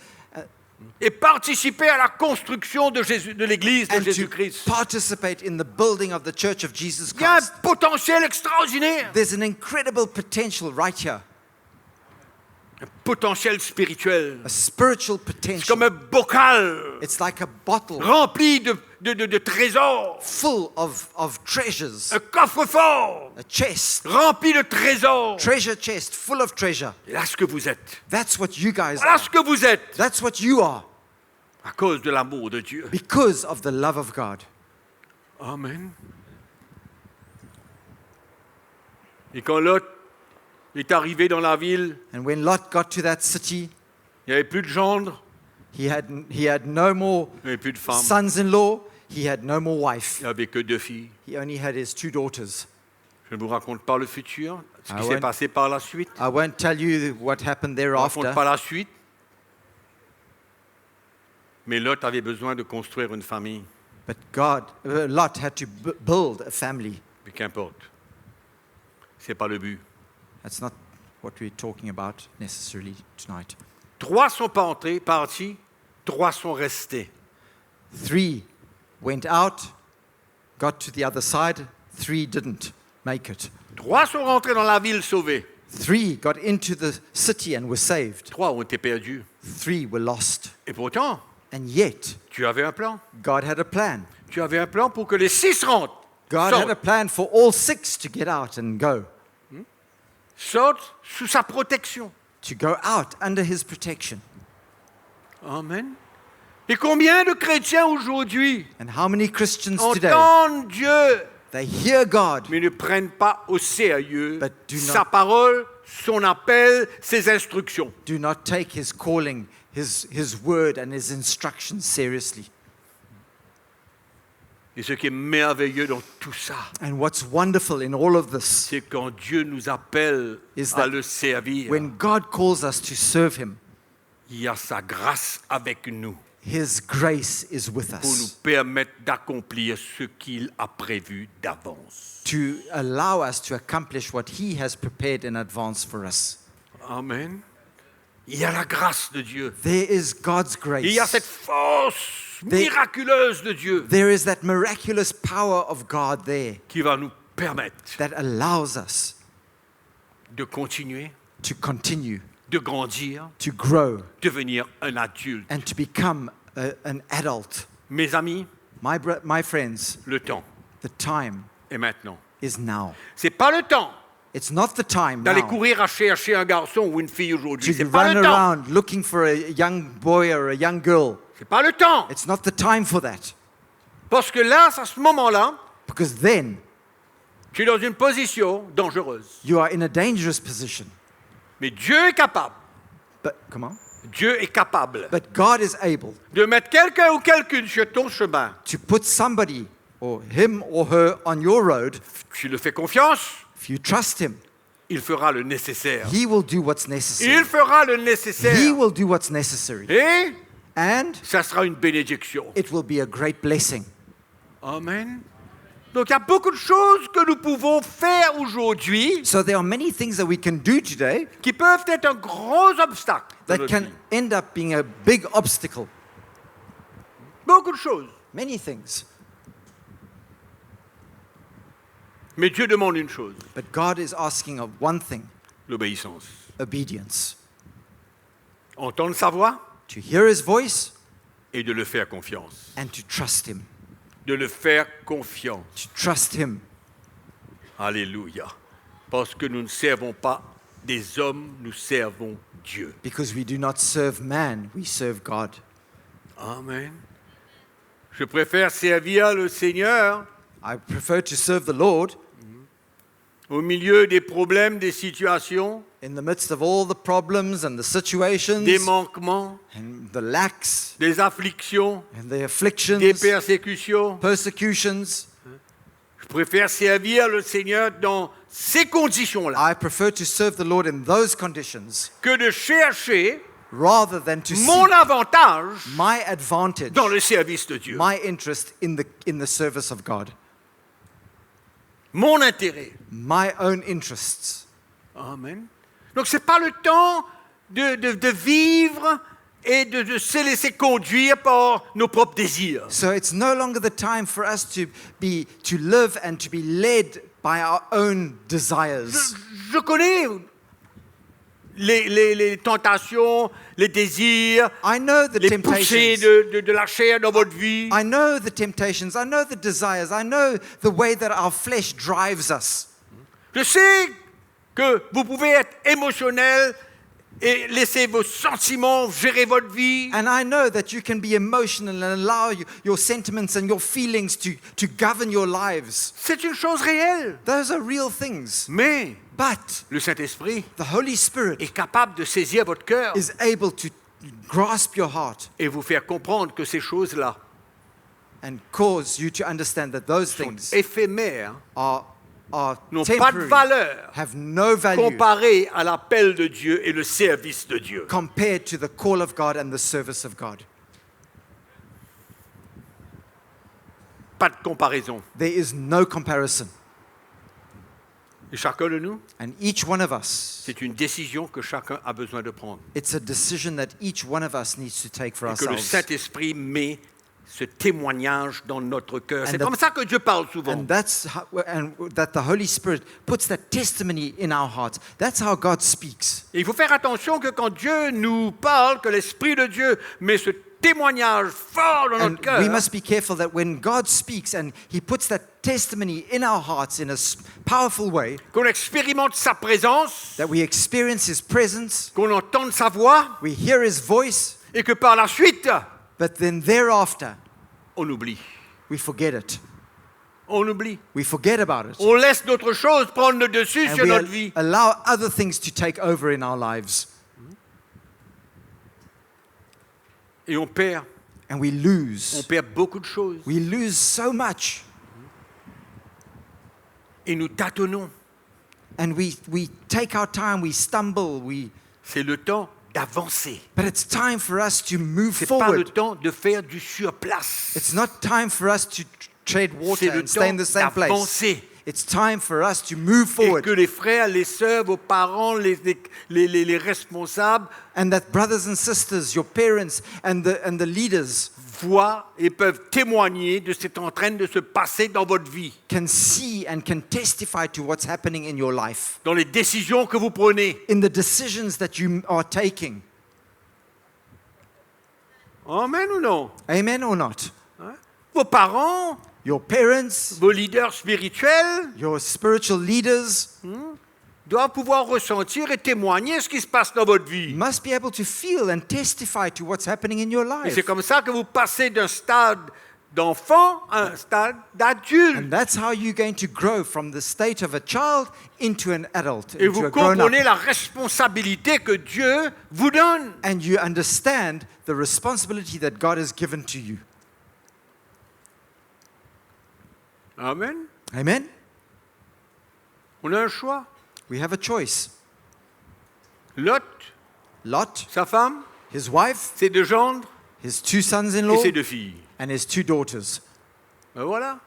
et participer à la construction de l'Église de and to Jésus-Christ. participate in the building of the Church of Jesus Il y a un Christ. potentiel extraordinaire, There's an incredible potential right here, un potentiel spirituel. a spiritual C'est potential. comme un bocal It's like a bottle rempli de trésors, full of treasures, un coffre-fort a chest, rempli de trésors. treasure chest full of treasure. Et là, ce que vous êtes, That's what you guys voilà are. ce que vous êtes, That's what you are à cause de l'amour de Dieu. because of the love of God. Amen. Et quand Lot est arrivé dans la ville, And when Lot got to that city, il n'y avait plus de gendres, he had no more il n'y avait plus de femmes, sons-in-law, he had no more wife. il n'y avait que 2 filles. He only had his 2 daughters. Je ne vous raconte pas le futur, ce Ah qui ouais. s'est passé par la suite. I won't tell you what happened Je ne raconte thereafter, pas la suite. Mais Lot avait besoin de construire une famille. but Lot had to build a family. Mais qu'importe. Ce n'est pas le but. That's not what we're talking about necessarily tonight. 3 sont partis, 3 sont restés. 3 went out, got to the other side, 3 didn't make it. 3 sont rentrés dans la ville sauvée. 3 got into the city and were saved. 3 ont été perdus. 3 were lost. Et pourtant, And yet, tu avais un plan. God had a plan. Tu avais un plan pour que les 6 rentrent. God had a plan for all 6 to get out and go, Sortent sous sa protection. to go out under his protection. Amen. Et combien de chrétiens aujourd'hui And how many Christians today, entendent Dieu, they hear God, mais ne prennent pas au sérieux But do not- sa parole, son appel, ses instructions. do not take his calling, his word and his instructions seriously. Et ce qui est merveilleux dans tout ça, And what's wonderful in all of this, c'est quand Dieu nous appelle Is à that le servir, when God calls us to serve him, il y a sa grâce avec nous his grace is with pour nous us permettre d'accomplir ce qu'il a prévu d'avance. to allow us to accomplish what he has prepared in advance for us. Amen. Il y a la grâce de Dieu. There is God's Il y a cette grace. force Des- miraculeuse de Dieu There is that miraculous power of God there qui va nous permettre that allows us de continuer, to continue, de grandir, to grow, devenir un adulte. and to become an adult. Mes amis, My friends, le temps the time est maintenant. is now. C'est pas le temps It's not the time d'aller now courir à chercher un garçon ou une fille aujourd'hui. to C'est pas run le temps. around looking for a young boy or a young girl. C'est pas le temps. It's not the time for that. Parce que là, à ce moment-là, Because then tu es dans une position dangereuse. you are in a dangerous position. Mais Dieu est capable. But come on. Dieu est capable But God is able de mettre quelqu'un ou quelqu'une sur ton chemin. to put somebody or him or her on your road. Tu le fais confiance, If you trust him, il fera le nécessaire. he will do what's Il necessary. fera le He nécessaire. will do what's necessary. Et And ça sera une bénédiction. it will be a great blessing. Amen. Donc il y a beaucoup de choses que nous pouvons faire aujourd'hui So there are many things that we can do today qui peuvent être un gros obstacle. dans that notre can vie. end up being a big obstacle. Beaucoup de choses. Many things. Mais Dieu demande une chose, But God is asking of one thing, l'obéissance. obedience. Entendre sa voix To hear his voice et de le faire confiance. and to trust him. De le faire confiance. To trust him. Alléluia. Parce que nous ne servons pas des hommes, nous servons Dieu. Because we do not serve man, we serve God. Amen. Je préfère servir le Seigneur I prefer to serve the Lord au milieu des problèmes, des situations, in the midst of all the problems and the situations des manquements, and the lacks des afflictions, and the des afflictions, persécutions. persecutions, Je préfère servir le Seigneur dans ces conditions-là I prefer to serve the Lord in those conditions que de chercher rather than to mon seek avantage my advantage, dans le service de Dieu, my interest in the service of God, mon intérêt. my own interests. Amen. Donc ce n'est pas le temps de vivre et de se laisser conduire par nos propres désirs. So it's no longer the time for us to live and to be led by our own desires. Je connais les tentations, les désirs, I know the les poussées temptations. de la chair dans votre vie. I know the temptations. I know the desires. I know the way that our flesh drives us. Je sais que vous pouvez être émotionnel et laisser vos sentiments gérer votre vie. And I know that you can be emotional and allow your sentiments and your feelings to govern your lives. C'est une chose réelle. Those are real things. Mais But le Saint-Esprit the Holy Spirit est capable de saisir votre cœur is able to grasp your heart et vous faire comprendre que ces choses-là and cause you to understand that those sont things éphémères, are n'ont pas de temporary, valeur have no value comparées à l'appel de Dieu et le service de Dieu. compared to the call of God and the service of God. Pas de comparaison. There is no comparison. Et chacun de nous, And each one of us, c'est une décision que chacun a besoin de prendre. it's a decision that each one of us needs to take for Et que le ourselves. Saint-Esprit met ce témoignage dans notre cœur. And C'est that- comme ça que Dieu parle souvent. And that the Holy Spirit puts that testimony in our hearts. That's how God speaks. Et il faut faire attention que quand Dieu nous parle, que l'Esprit de Dieu met ce témoignage fort dans And notre cœur, we must be careful that when God speaks and He puts that testimony in our hearts in a powerful way, qu'on expérimente sa présence, that we experience His presence, qu'on entende sa voix, we hear His voice, et que par la suite, but then thereafter, on oublie. we forget it. On oublie. We forget about it. On laisse d'autres choses prendre le dessus And sur we notre vie. allow other things to take over in our lives. Et on perd And we lose. beaucoup de choses. We lose so much. Et nous tâtonnons. And we take our time, we stumble, C'est le temps d'avancer. but it's time for us to move C'est pas le forward. temps de faire du surplace. It's not time for us to tread C'est water le and stay in temps the same place. d'avancer. It's time for us to move Et forward. que les frères, les sœurs, vos parents, les responsables And that brothers and sisters, your parents and the leaders voient et peuvent témoigner de ce qui est en train de se passer dans votre vie, can see and can testify to what's happening in your life, dans les décisions que vous prenez. in the decisions that you are taking. Amen ou non? Amen or not? Hein? Vos parents, Your parents, vos leaders spirituels your spiritual leaders doivent pouvoir ressentir et témoigner ce qui se passe dans votre vie. must be able to feel and testify to what's happening in your Et life. c'est comme ça que vous passez d'un stade d'enfant à un stade d'adulte. And that's how you're going to grow from the state of a child into an adult, Et into vous a grown-up. comprenez la responsabilité que Dieu vous donne. And you understand the responsibility that God has given to you. Amen. Amen? On a un choix. We have a choice. Lot, Lot, sa femme, his wife, ses deux gendres his 2 et sons-in-law, ses deux filles. and his 2 daughters. Ben voilà.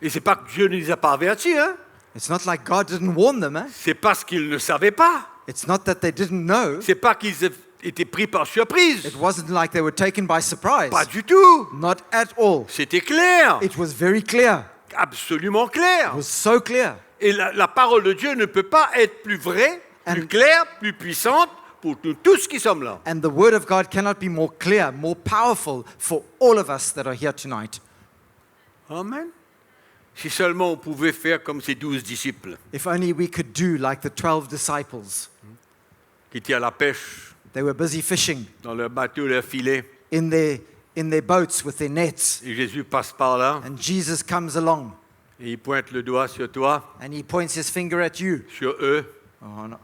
Et c'est pas que Dieu ne les a pas avertis, hein. It's not like God didn't warn them. Eh? C'est parce qu'ils ne savaient pas. It's not that they didn't know. C'est pas qu'ils étaient pris par surprise. It wasn't like they were taken by surprise. Pas du tout. Not at all. C'était clair. It was very clear. Absolument clair. It was so clear. Et la parole de Dieu ne peut pas être plus vraie, plus And- claire, plus puissante pour nous tous qui sommes là. And the word of God cannot be more clear, more powerful for all of us that are here tonight. Amen. Si seulement on pouvait faire comme ces 12 disciples If only we could do like the 12 disciples. qui étaient à la pêche They were busy fishing dans leur bateau, leur filet, in their boats with their nets. et Jésus passe par là And Jesus comes along Et il pointe le doigt sur toi, and he points his finger at you. sur eux. Oh, no,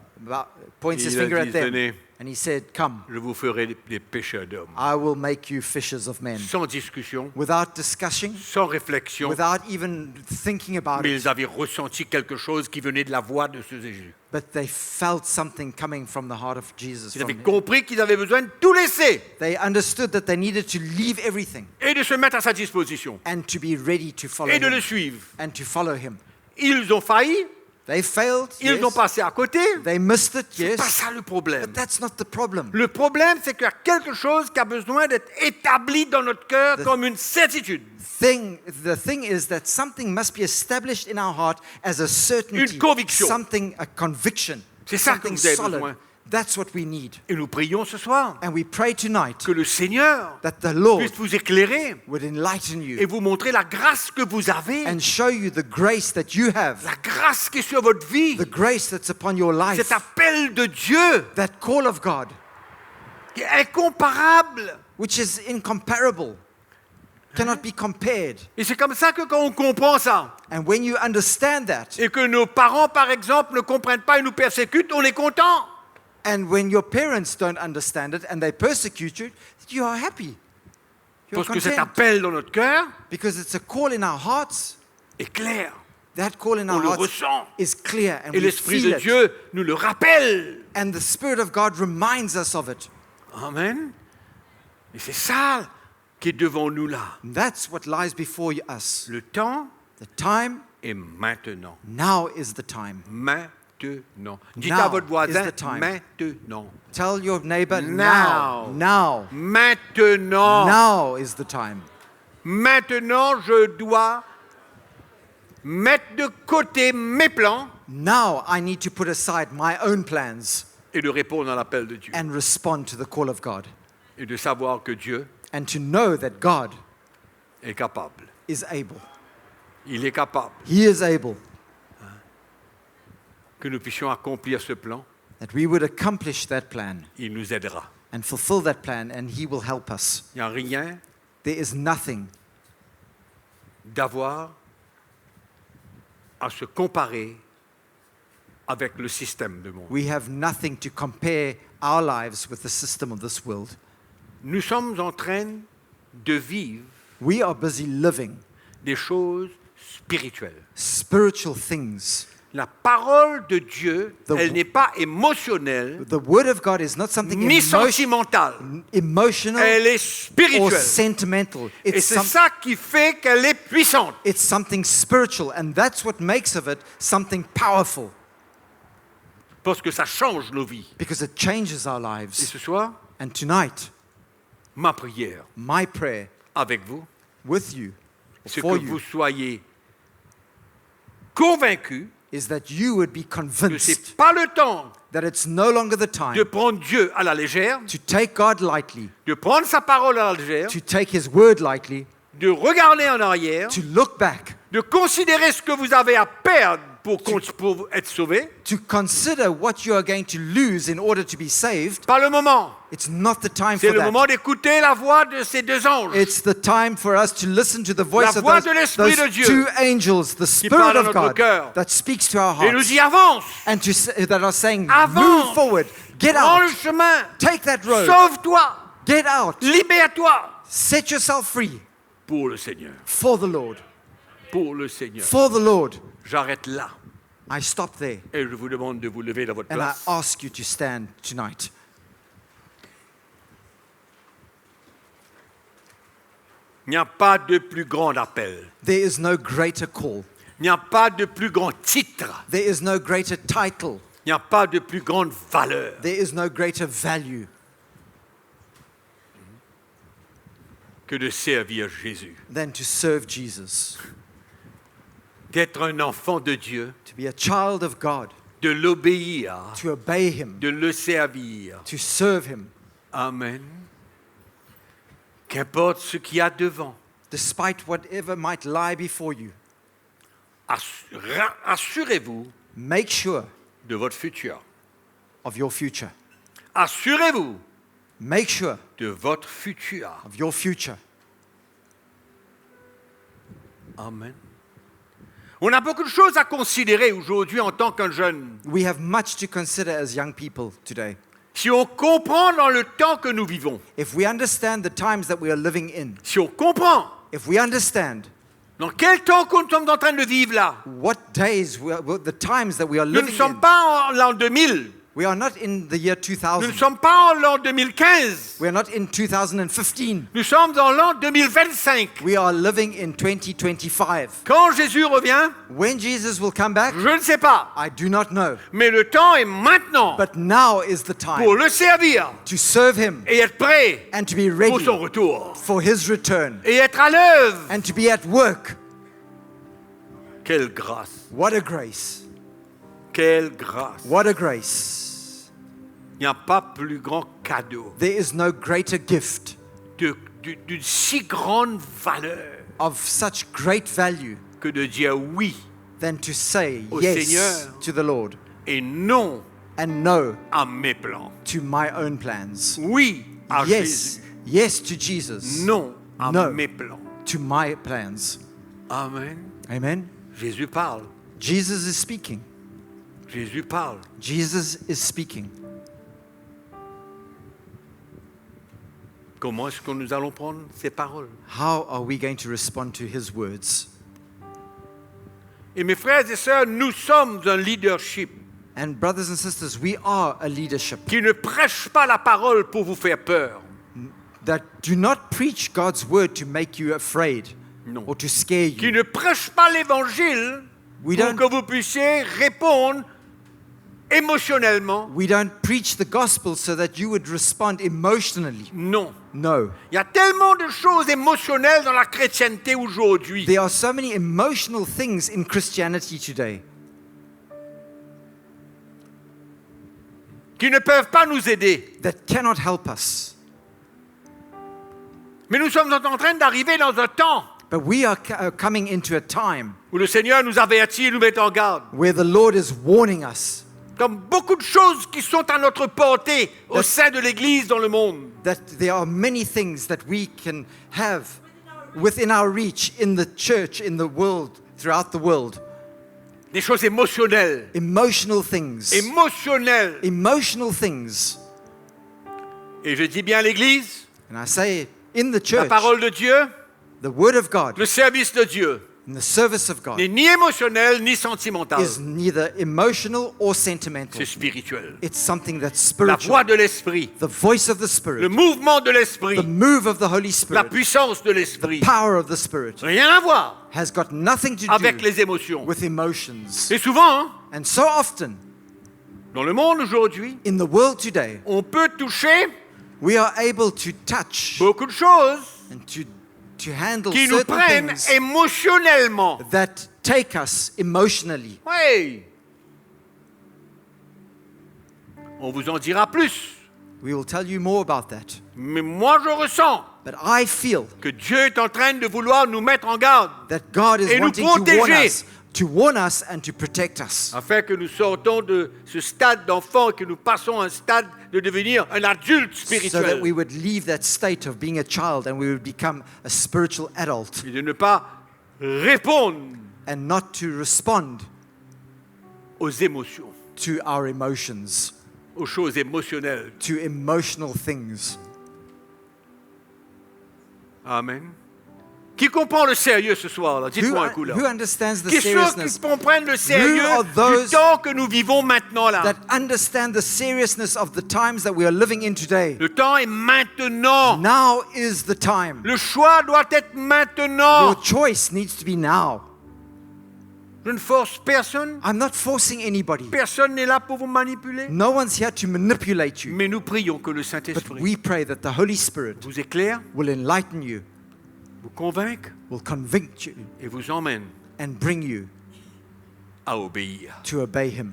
points his Il a finger at dit, them. tenez, And he said, come, je vous ferai des pêcheurs d'hommes. I will make you fishers of men. Sans discussion, Without discussing, sans réflexion, without even thinking about mais it. ils avaient ressenti quelque chose qui venait de la voix de ce Jésus. But they felt something coming from the heart of Jesus. Ils from avaient him. compris qu'ils avaient besoin de tout laisser They understood that they needed to leave everything et de se mettre à sa disposition and to be ready to follow et de le him. suivre. And to follow him. Ils ont failli, They failed, ils ont yes. passé à côté. They missed it, C'est yes. pas ça le problème. But that's not the problem. Le problème, c'est qu'il y a quelque chose qui a besoin d'être établi dans notre cœur comme une certitude. The thing is that something must be established in our heart as a certainty. Une conviction. Something, a conviction. C'est ça que Something vous avez solid. besoin. That's what we need. Et nous prions ce soir And we pray tonight que le Seigneur that the Lord puisse vous éclairer would enlighten et you vous montrer la grâce que vous avez, and show you the grace that you have, la grâce qui est sur votre vie, the grace that's upon your life, cet appel de Dieu that call of God, qui est incomparable. which is incomparable, cannot be compared. Et c'est comme ça que quand on comprend ça, And when you understand that, et que nos parents, par exemple, ne comprennent pas et nous persécutent, on est content. and when your parents don't understand it and they persecute you, you are happy. You're Parce que cet content. appel dans notre cœur Because it's a call in our hearts. est clair. That call in On our le hearts ressent. is clear and Et we l'Esprit feel de it. Dieu nous le rappelle. And the Spirit of God reminds us of it. Amen. Et c'est ça qui est devant nous là. And that's what lies before us. Le temps The time, est maintenant. now is the time. Maintenant. Dites Now à votre is voisin, the time. maintenant. Tell your neighbor, Now. now. Maintenant. Now is the time. Maintenant, je dois mettre de côté mes plans Now I need to put aside my own plans et de répondre à l'appel de Dieu. and respond to the call of God. Et de savoir que Dieu And to know that God est capable. is able. Il est capable He is able. que nous puissions accomplir ce plan. That we would accomplish that plan Il nous aidera. and fulfill that plan, and He will help us. Il n'y a rien There is nothing d'avoir à se comparer avec le système du monde. We have nothing to compare our lives with the system of this world. Nous sommes en train de vivre We are busy living des choses spirituelles. spiritual things. La parole de Dieu, The- elle n'est pas émotionnelle The Word of God is not something ni sentimentale. emotional Elle est or spirituelle. sentimental. Et c'est ça qui fait qu'elle est puissante. It's something spiritual, and that's what makes of it something powerful, Parce que ça change nos vies. because it changes our Et lives. ce soir, And tonight, ma prière my prayer avec vous, with you, c'est for que vous you, soyez convaincus is that you would be que ce convinced n'est pas le temps that it's no longer the de time prendre Dieu à la légère, to take God lightly, de prendre sa parole à la légère, to take His Word lightly, de regarder en arrière, to look back, de considérer ce que vous avez à perdre pour être sauvé. to consider what you are going to lose in order to be saved. Pas le moment. It's not the time C'est for le that. moment d'écouter la voix de ces deux anges It's the time for us to listen to the voice La of voix those, de l'Esprit those de Dieu two angels, the Spirit parle à of notre God cœur. that speaks to our et nous hearts, y avance. and that are saying, Avance. move forward, get Prends le out, chemin. take that road, Sauve-toi. get out, Libère-toi set yourself free pour le Seigneur. for the Lord, Pour le Seigneur. for the Lord. J'arrête là I stop there, et je vous demande de vous lever dans votre and I place. ask you to stand tonight. Il n'y a pas de plus grand appel. There is no greater call. Il n'y a pas de plus grand titre. There is no greater title. Il n'y a pas de plus grande valeur There is no greater value que de servir Jésus. than to serve Jesus, D'être un enfant de Dieu, to be a child of God, de l'obéir, to obey Him, de le servir. to serve Him, Amen. Qu'importe ce qu'il y a devant, despite whatever might lie before you. assurez-vous Make sure de votre futur. of your future. Assurez-vous Make sure de votre futur. of your future. Amen. On a beaucoup de choses à considérer aujourd'hui en tant qu'un jeune. We have much to consider as young people today. Si on comprend dans le temps que nous vivons, If we understand the times that we are living in, si on comprend if we understand dans quel temps que nous sommes en train de vivre là, what days, the times that we are nous ne living sommes in, pas en l'an 2000, we are not in the year nous ne 2000. sommes pas en l'an 2015, We are not in 2015. nous sommes dans l'an 2025. We are living in 2025. Quand Jésus revient, When Jesus will come back, je ne sais pas, I do not know. mais le temps est maintenant But now is the pour time le servir to serve him et être prêt and to be pour ready son retour for his return et être à l'œuvre. and to be at work. Quelle grâce, What a grace. quelle grâce. What a grace. Il n'y a pas plus grand cadeau There is no greater gift d'une si grande valeur of such great value que de dire oui than to say Au yes Seigneur. to the Lord et non and no à mes plans. to my own plans. Oui à Yes, Jésus, yes to Jesus, non à No. mes plans. to my plans. Amen. Amen. Jésus parle. Jesus is speaking. Jésus parle. Jesus is speaking. Comment est-ce que nous allons prendre ces paroles? How are we going to respond to his words? Et mes frères et sœurs, nous sommes un leadership And brothers and sisters, we are a leadership qui ne prêche pas la parole pour vous faire peur. that do not preach God's word to make you afraid Non. or to scare Qui you. ne prêche pas l'évangile We pour don't- que vous puissiez répondre émotionnellement. We don't preach the gospel so that you would respond emotionally. Non. No. Il y a tellement de choses émotionnelles dans la chrétienté aujourd'hui. There are so many emotional things in Christianity today Qui ne peuvent pas nous aider. that cannot help us. Mais nous sommes en train d'arriver dans un temps But we are coming into a time où le Seigneur nous avertit et nous met en garde. where the Lord is warning us Comme beaucoup de choses qui sont à notre portée au sein de l'Église dans le monde. that there are many things that we can have within our reach in the church, in the world, throughout the world. Des choses émotionnelles. Emotional things. Émotionnelles. Emotional things. Et je dis bien l'Église, And I say, in the la church, parole de Dieu, the word of God, le service de Dieu, in the service of God, n'est ni émotionnel ni sentimental. is neither emotional or sentimental. C'est spirituel. It's something that's La spiritual. voix de l'Esprit, The voice of the le Spirit, mouvement de l'Esprit, the move of the Holy la Spirit, puissance de l'Esprit. power of the Spirit Rien à voir has got nothing to avec do les émotions. with emotions. Et souvent, hein, And so often dans le monde aujourd'hui, in the world today, on peut toucher we are able to touch beaucoup de choses and to handle qui nous certain prennent things émotionnellement. that take us emotionally. Oui. On vous en dira plus. We will tell you more about that. Mais moi, je ressens But I feel que Dieu est en train de vouloir nous mettre en garde that God is Et nous wanting protéger. to warn us and to protect us, afin que nous sortons de ce stade d'enfant et que nous passons à un stade de devenir un adulte so that spirituel we would leave that state of being a child and we would become a spiritual adult et de ne pas répondre and not to respond aux émotions, to our emotions, aux choses émotionnelles. to emotional things. Amen. Qui comprend le sérieux ce soir là? Dites-moi un coup là. Who understands the Qui sont ceux seriousness, qui comprennent le sérieux Who are du those temps que nous vivons maintenant là? that understand the seriousness of the times that we are living in today? Le temps est maintenant. Now is the time. Le choix doit être maintenant. Your choice needs to be now. Je ne force personne. I'm not forcing anybody. Personne n'est là pour vous manipuler. No one's here to manipulate you. Mais nous prions que le But Saint-Esprit we pray that the Holy Spirit vous éclaire, will enlighten you, vous convainque will convict you, et vous emmène and bring you à obéir. to obey Him.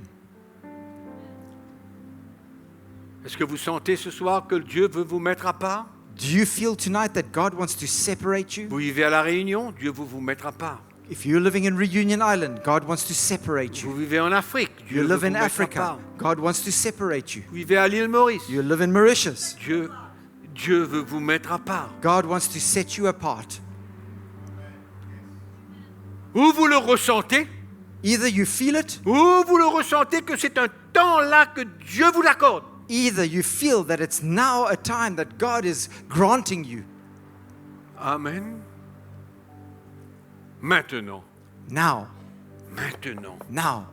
Est-ce que vous sentez ce soir que Dieu veut vous mettre à part? Do you feel tonight that God wants to separate you? Vous vivez à La Réunion, Dieu veut vous mettre à part. If you're living in Reunion Island, God wants to separate you. Vous vivez en Afrique, Dieu You veut live vous in mettre à Africa, part. God wants to separate you. Vous vivez à l'île Maurice, You live in Mauritius, Dieu veut vous mettre à part. God wants to set you apart. Où vous le ressentez, Either you feel it, ou vous le ressentez que c'est un temps là que Dieu vous l'accorde. either you feel that it's now a time that God is granting you. Amen. Maintenant. Now, Maintenant. now.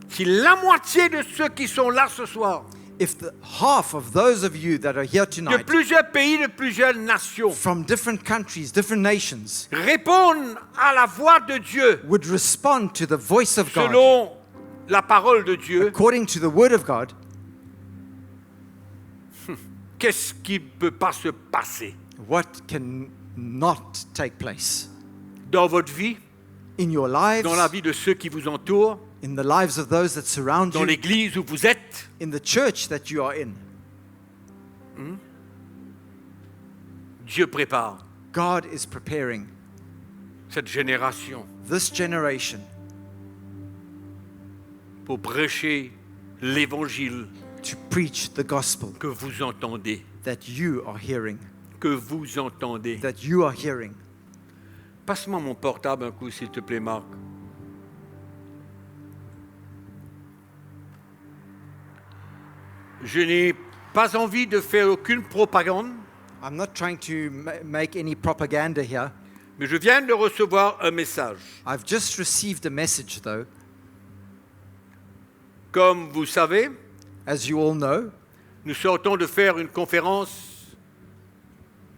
Si la moitié de ceux qui sont là ce soir, If the half of those of you that are here de tonight, plusieurs pays, de plusieurs nations, from different countries, different nations, répondent à la voix de Dieu would respond to the voice of God, selon la parole de Dieu, according to the word of God, qu'est-ce qui ne peut pas se passer what can not take place dans votre vie, in your lives, dans la vie de ceux qui vous entourent, in the lives of those that surround dans you, l'église où vous êtes? in the church that you are in. Dieu prépare God is preparing cette génération this generation pour prêcher l'évangile to preach the gospel que vous entendez, that you are hearing, que vous entendez. that you are hearing. Passe-moi mon portable un coup, s'il te plaît, Marc. Je n'ai pas envie de faire aucune propagande, I'm not trying to make any propaganda here. mais je viens de recevoir un message. I've just received a message though. Comme vous savez, As you all know, nous sortons de faire une conférence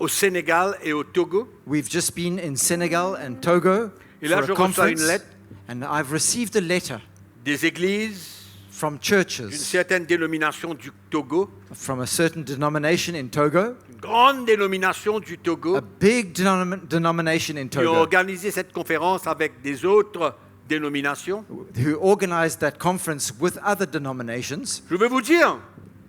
au Sénégal et au Togo. we've just been in Senegal and Togo Et là, for je a reçois une conference, lettre and I've received a letter des églises from d'une churches certaine dénomination du Togo, from a certain denomination in Togo, une grande dénomination du Togo, a big denomination in qui ont Togo, organisé cette conférence avec des autres dénominations. who organized that conference with other denominations. Je veux vous dire,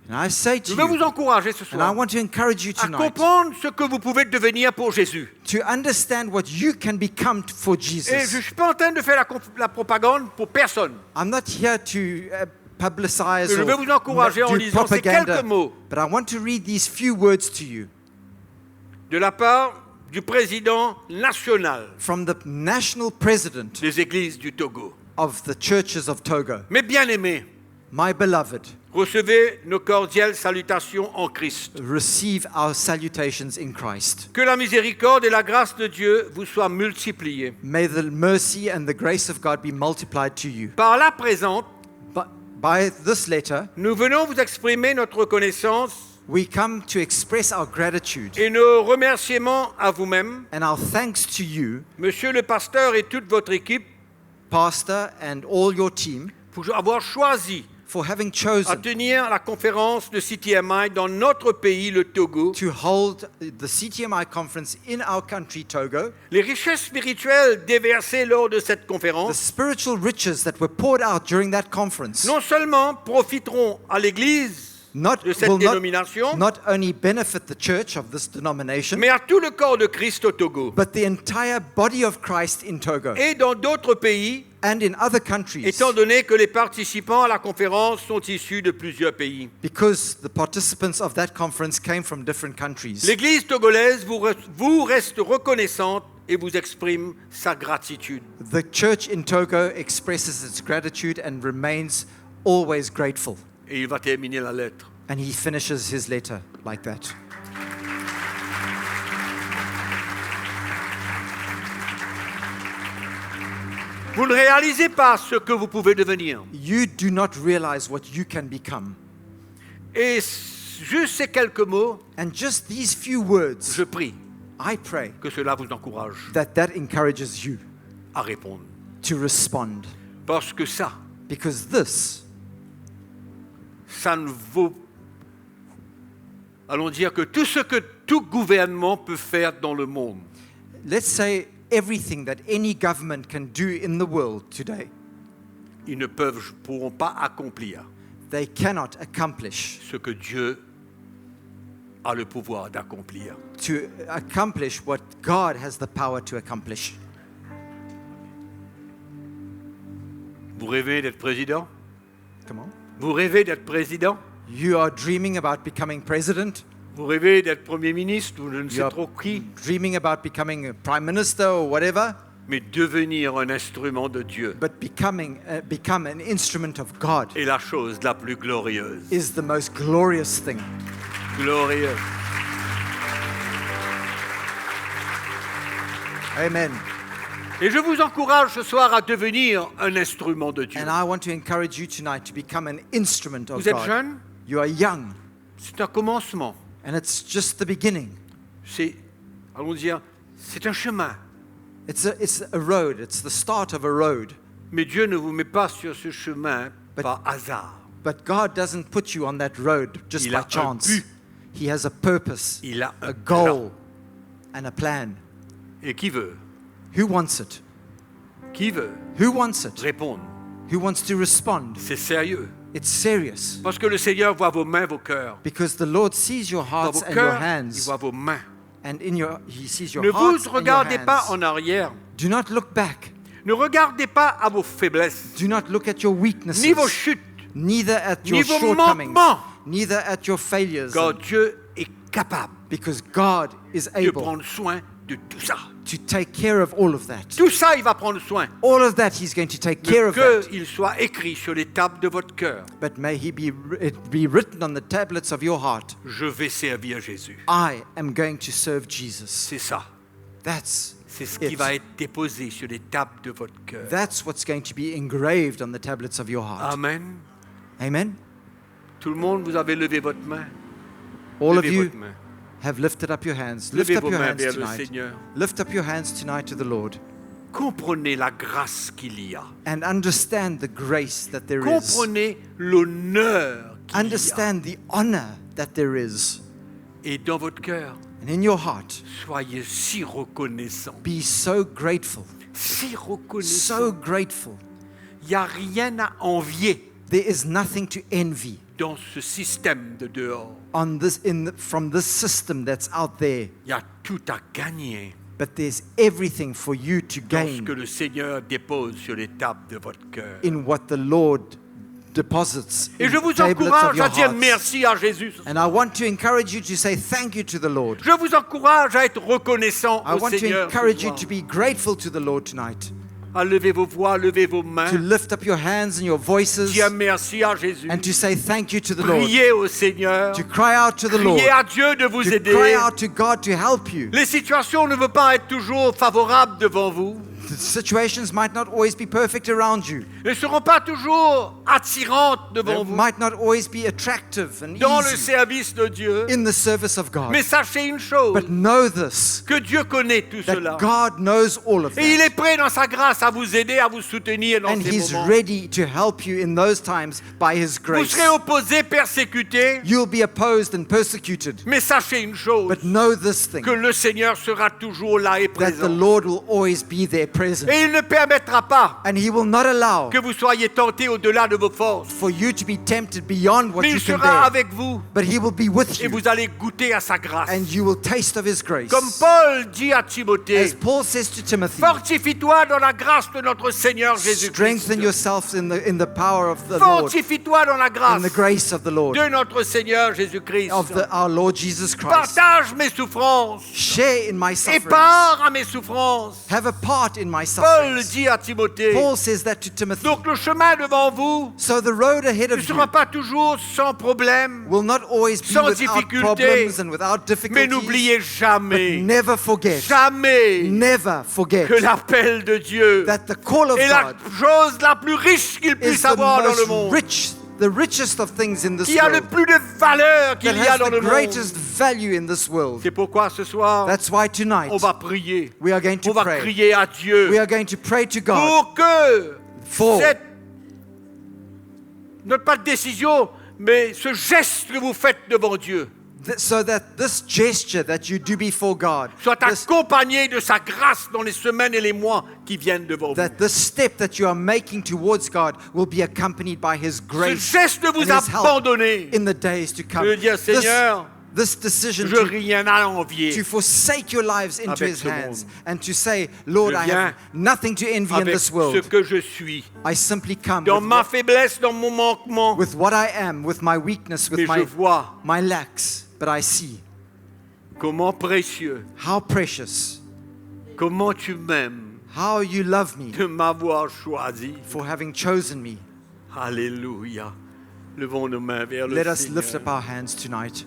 And I say je to veux vous you, encourager ce and I soir want to encourage you à tonight comprendre ce que vous pouvez devenir pour Jésus. to understand what you can become for Et je ne Jesus. suis pas en train de faire la propagande pour personne. I'm not here to publicize Je or veux vous encourager en do lisant ces propaganda, quelques mots but I want to read these few words to you de la part du président national from the national president des églises du Togo. of the churches of Togo. Mes bien-aimés, My beloved, recevez nos cordiales salutations en Christ. receive our salutations in Christ. Que la miséricorde et la grâce de Dieu vous soient multipliées. May the mercy and the grace of God be multiplied to you. Par la présente, But by this letter, nous venons vous exprimer notre reconnaissance we come to express our gratitude et nos remerciements à vous-même, and our thanks to you, monsieur le pasteur et toute votre équipe, Pastor, and all your team, pour avoir choisi for having à chosen tenir la conférence de CTMI dans notre pays, le Togo. to hold the CTMI conference in our country, Togo. Les richesses spirituelles déversées lors de cette The conférence spiritual riches that were poured out during that conference non seulement profiteront à l'Église de cette will dénomination, not only benefit the church of this denomination, mais à tout le corps de Christ au Togo. but the entire body of Christ in Togo Et dans d'autres pays, and in other countries, étant donné que les participants à la conférence sont issus de plusieurs pays. because the participants of that conference came from different countries. L'Église togolaise vous reste reconnaissante et vous exprime sa gratitude. The church in Togo expresses its gratitude and remains always grateful. Et il va terminer la lettre. And he finishes his letter like that. Vous ne réalisez pas ce que vous pouvez devenir. You do not realize what you can become. Et juste ces quelques mots, And just these few words, je prie I pray que cela vous encourage that encourages you à répondre. to respond. Parce que ça Because this, ne vaut... Allons dire que tout ce que tout gouvernement peut faire dans le monde, let's say everything that any government can do in the world today, ils ne pourront pas accomplir they cannot accomplish. ce que Dieu a le pouvoir d'accomplir. To accomplish what God has the power to accomplish. Vous rêvez d'être président? Come on. Vous rêvez d'être président? You are dreaming about becoming president. Vous rêvez d'être premier ministre ou je ne You sais are trop qui? dreaming about becoming a prime minister or whatever. mais devenir un instrument de Dieu but become an instrument of God est la chose la plus glorieuse. is the most glorious thing. Glorieuse. Amen. Et je vous encourage ce soir à devenir un instrument de Dieu. And I want to encourage you tonight to become an instrument of Vous êtes God. jeune, You are young, c'est un commencement. and it's just the beginning. C'est, allons dire, c'est un chemin. It's a road. It's the start of a road. Mais Dieu ne vous met pas sur ce chemin par hasard. But God doesn't put you on that road just Il by a un chance. but. He has a purpose, Il a a un goal, and a plan. Et qui veut Who wants it? Qui veut Who wants it? répondre? Who wants to respond? C'est sérieux. It's serious. Parce que le Seigneur voit vos mains, vos cœurs. Because the Lord sees your Dans hearts vos and your cœurs, il hands. voit vos mains. And He sees your Ne hearts vous and your regardez pas hands. en arrière. Do not look back. Ne regardez pas à vos faiblesses, Do not look at your weaknesses. ni vos chutes, Neither at your ni vos shortcomings. manquements. Neither at your failures. car Dieu est capable Because God is de able prendre soin de tout ça. to take care of all of that. Tout ça, il va prendre soin. All of that He's going to take care of that. Qu'il soit écrit sur les tables de votre cœur. But may it be written on the tablets of your heart. Je vais servir Jésus. I am going to serve Jesus. C'est ça. C'est ce qui va être déposé sur les tables de votre cœur. That's what's going to be engraved on the tablets of your heart. Amen. Amen. Tout le monde, vous avez levé votre main. All of Levez you votre main. have lifted up your hands. Lift Levez up vos your mains hands vers le tonight. Seigneur. Lift up your hands tonight to the Lord. Comprenez la grâce qu'il y a. And understand the grace that there is. Comprenez l'honneur qu'il y a. Understand the honor that there is. Et dans votre cœur, And in your heart, soyez si reconnaissants. be so grateful. Si reconnaissants. So grateful. Il n'y a rien à envier There is nothing to envy dans ce système de dehors. on from this system that's out there. Il y a tout à gagner But there's everything for you to dans ce gain que le Seigneur dépose sur les tables de votre cœur. in what the Lord deposits Et in je vous the tablets of encourage your à dire hearts. merci à Jésus. And I want to encourage you to say thank you to the Lord. Je vous encourage à être reconnaissant I au want to Seigneur. ce encourage you soir. to be grateful to the Lord tonight. À lever vos voix, lever vos To mains. lift up your hands and your voices Dire merci à Jésus. and to say thank you to the Lord. Priez au Seigneur. To cry out to the Lord. Priez à Dieu de vous To aider. cry out to God to help you. Les situations ne vont pas être toujours favorables devant vous. The situations might not always be perfect around you. Ne seront pas toujours attirantes They devant vous might not always be attractive and dans le easy service de Dieu. in the service of God. Mais sachez une chose, But know this, que Dieu connaît tout cela. that God knows all of Et il that. est prêt dans sa grâce à vous aider, à vous soutenir dans And ces He's moments. ready to help you in those times by His Vous grace. serez opposé, persécuté, You'll be opposed and persecuted. mais sachez une chose, But know this thing, que le Seigneur sera toujours là et that the présent. Lord will always be there present. Et il ne permettra pas And He will not allow que vous soyez tentés au-delà de vos forces. for you to be tempted beyond what Mais you il can sera bear. avec vous But He will be with et you, vous allez goûter à sa grâce. and you will taste of His grace. Comme Paul dit à Timothée, As Paul says to Timothy, fortifie-toi dans la grâce de notre Seigneur Jésus-Christ. strengthen yourselves in the power of the Lord, Fortifie-toi dans la in grâce the grace of the Lord, de notre Seigneur Jésus-Christ. of our Lord Jesus Christ. Partage mes souffrances Share in my et sufferings. part à mes souffrances. Have a part in my Paul sufferings. dit à Timothée. Paul says that to Timothy. Donc le chemin devant vous So the road ahead ne of sera you pas toujours sans problème, will not always be sans without difficulté, problems and without mais difficulties. n'oubliez But jamais, never forget, jamais never forget que l'appel de Dieu that the call of est la God chose la plus riche qu'il is puisse the avoir dans le most monde, rich, the richest of things in this qui a le world, plus de valeur that qu'il y a has dans the le monde. greatest value in this world. C'est pourquoi ce soir, That's why tonight on va prier, we are going on to va pray. crier à Dieu We are going to pray to God pour que for cette, non pas de décision, mais ce geste que vous faites devant Dieu so that this gesture that you do before God, soit this, accompagné de sa grâce dans les semaines et les mois qui viennent devant vous. that this step that you are making towards God will be accompanied by His Ce grace geste de and vous His help abandonner, in the days to come. de dire Seigneur, This decision je rien à envier to forsake your lives into avec His ce hands monde. and to say, Lord, Je I viens have nothing to envy in avec this ce world. que je suis, I simply come dans ma faiblesse, dans mon manquement, with what I am, with my weakness, mais with je vois my lacks, but I see comment précieux, how precious, comment tu m'aimes, how you love me, de m'avoir choisi. for having chosen me. Alléluia. Levons nos mains vers le Let us Seigneur. lift up our hands tonight.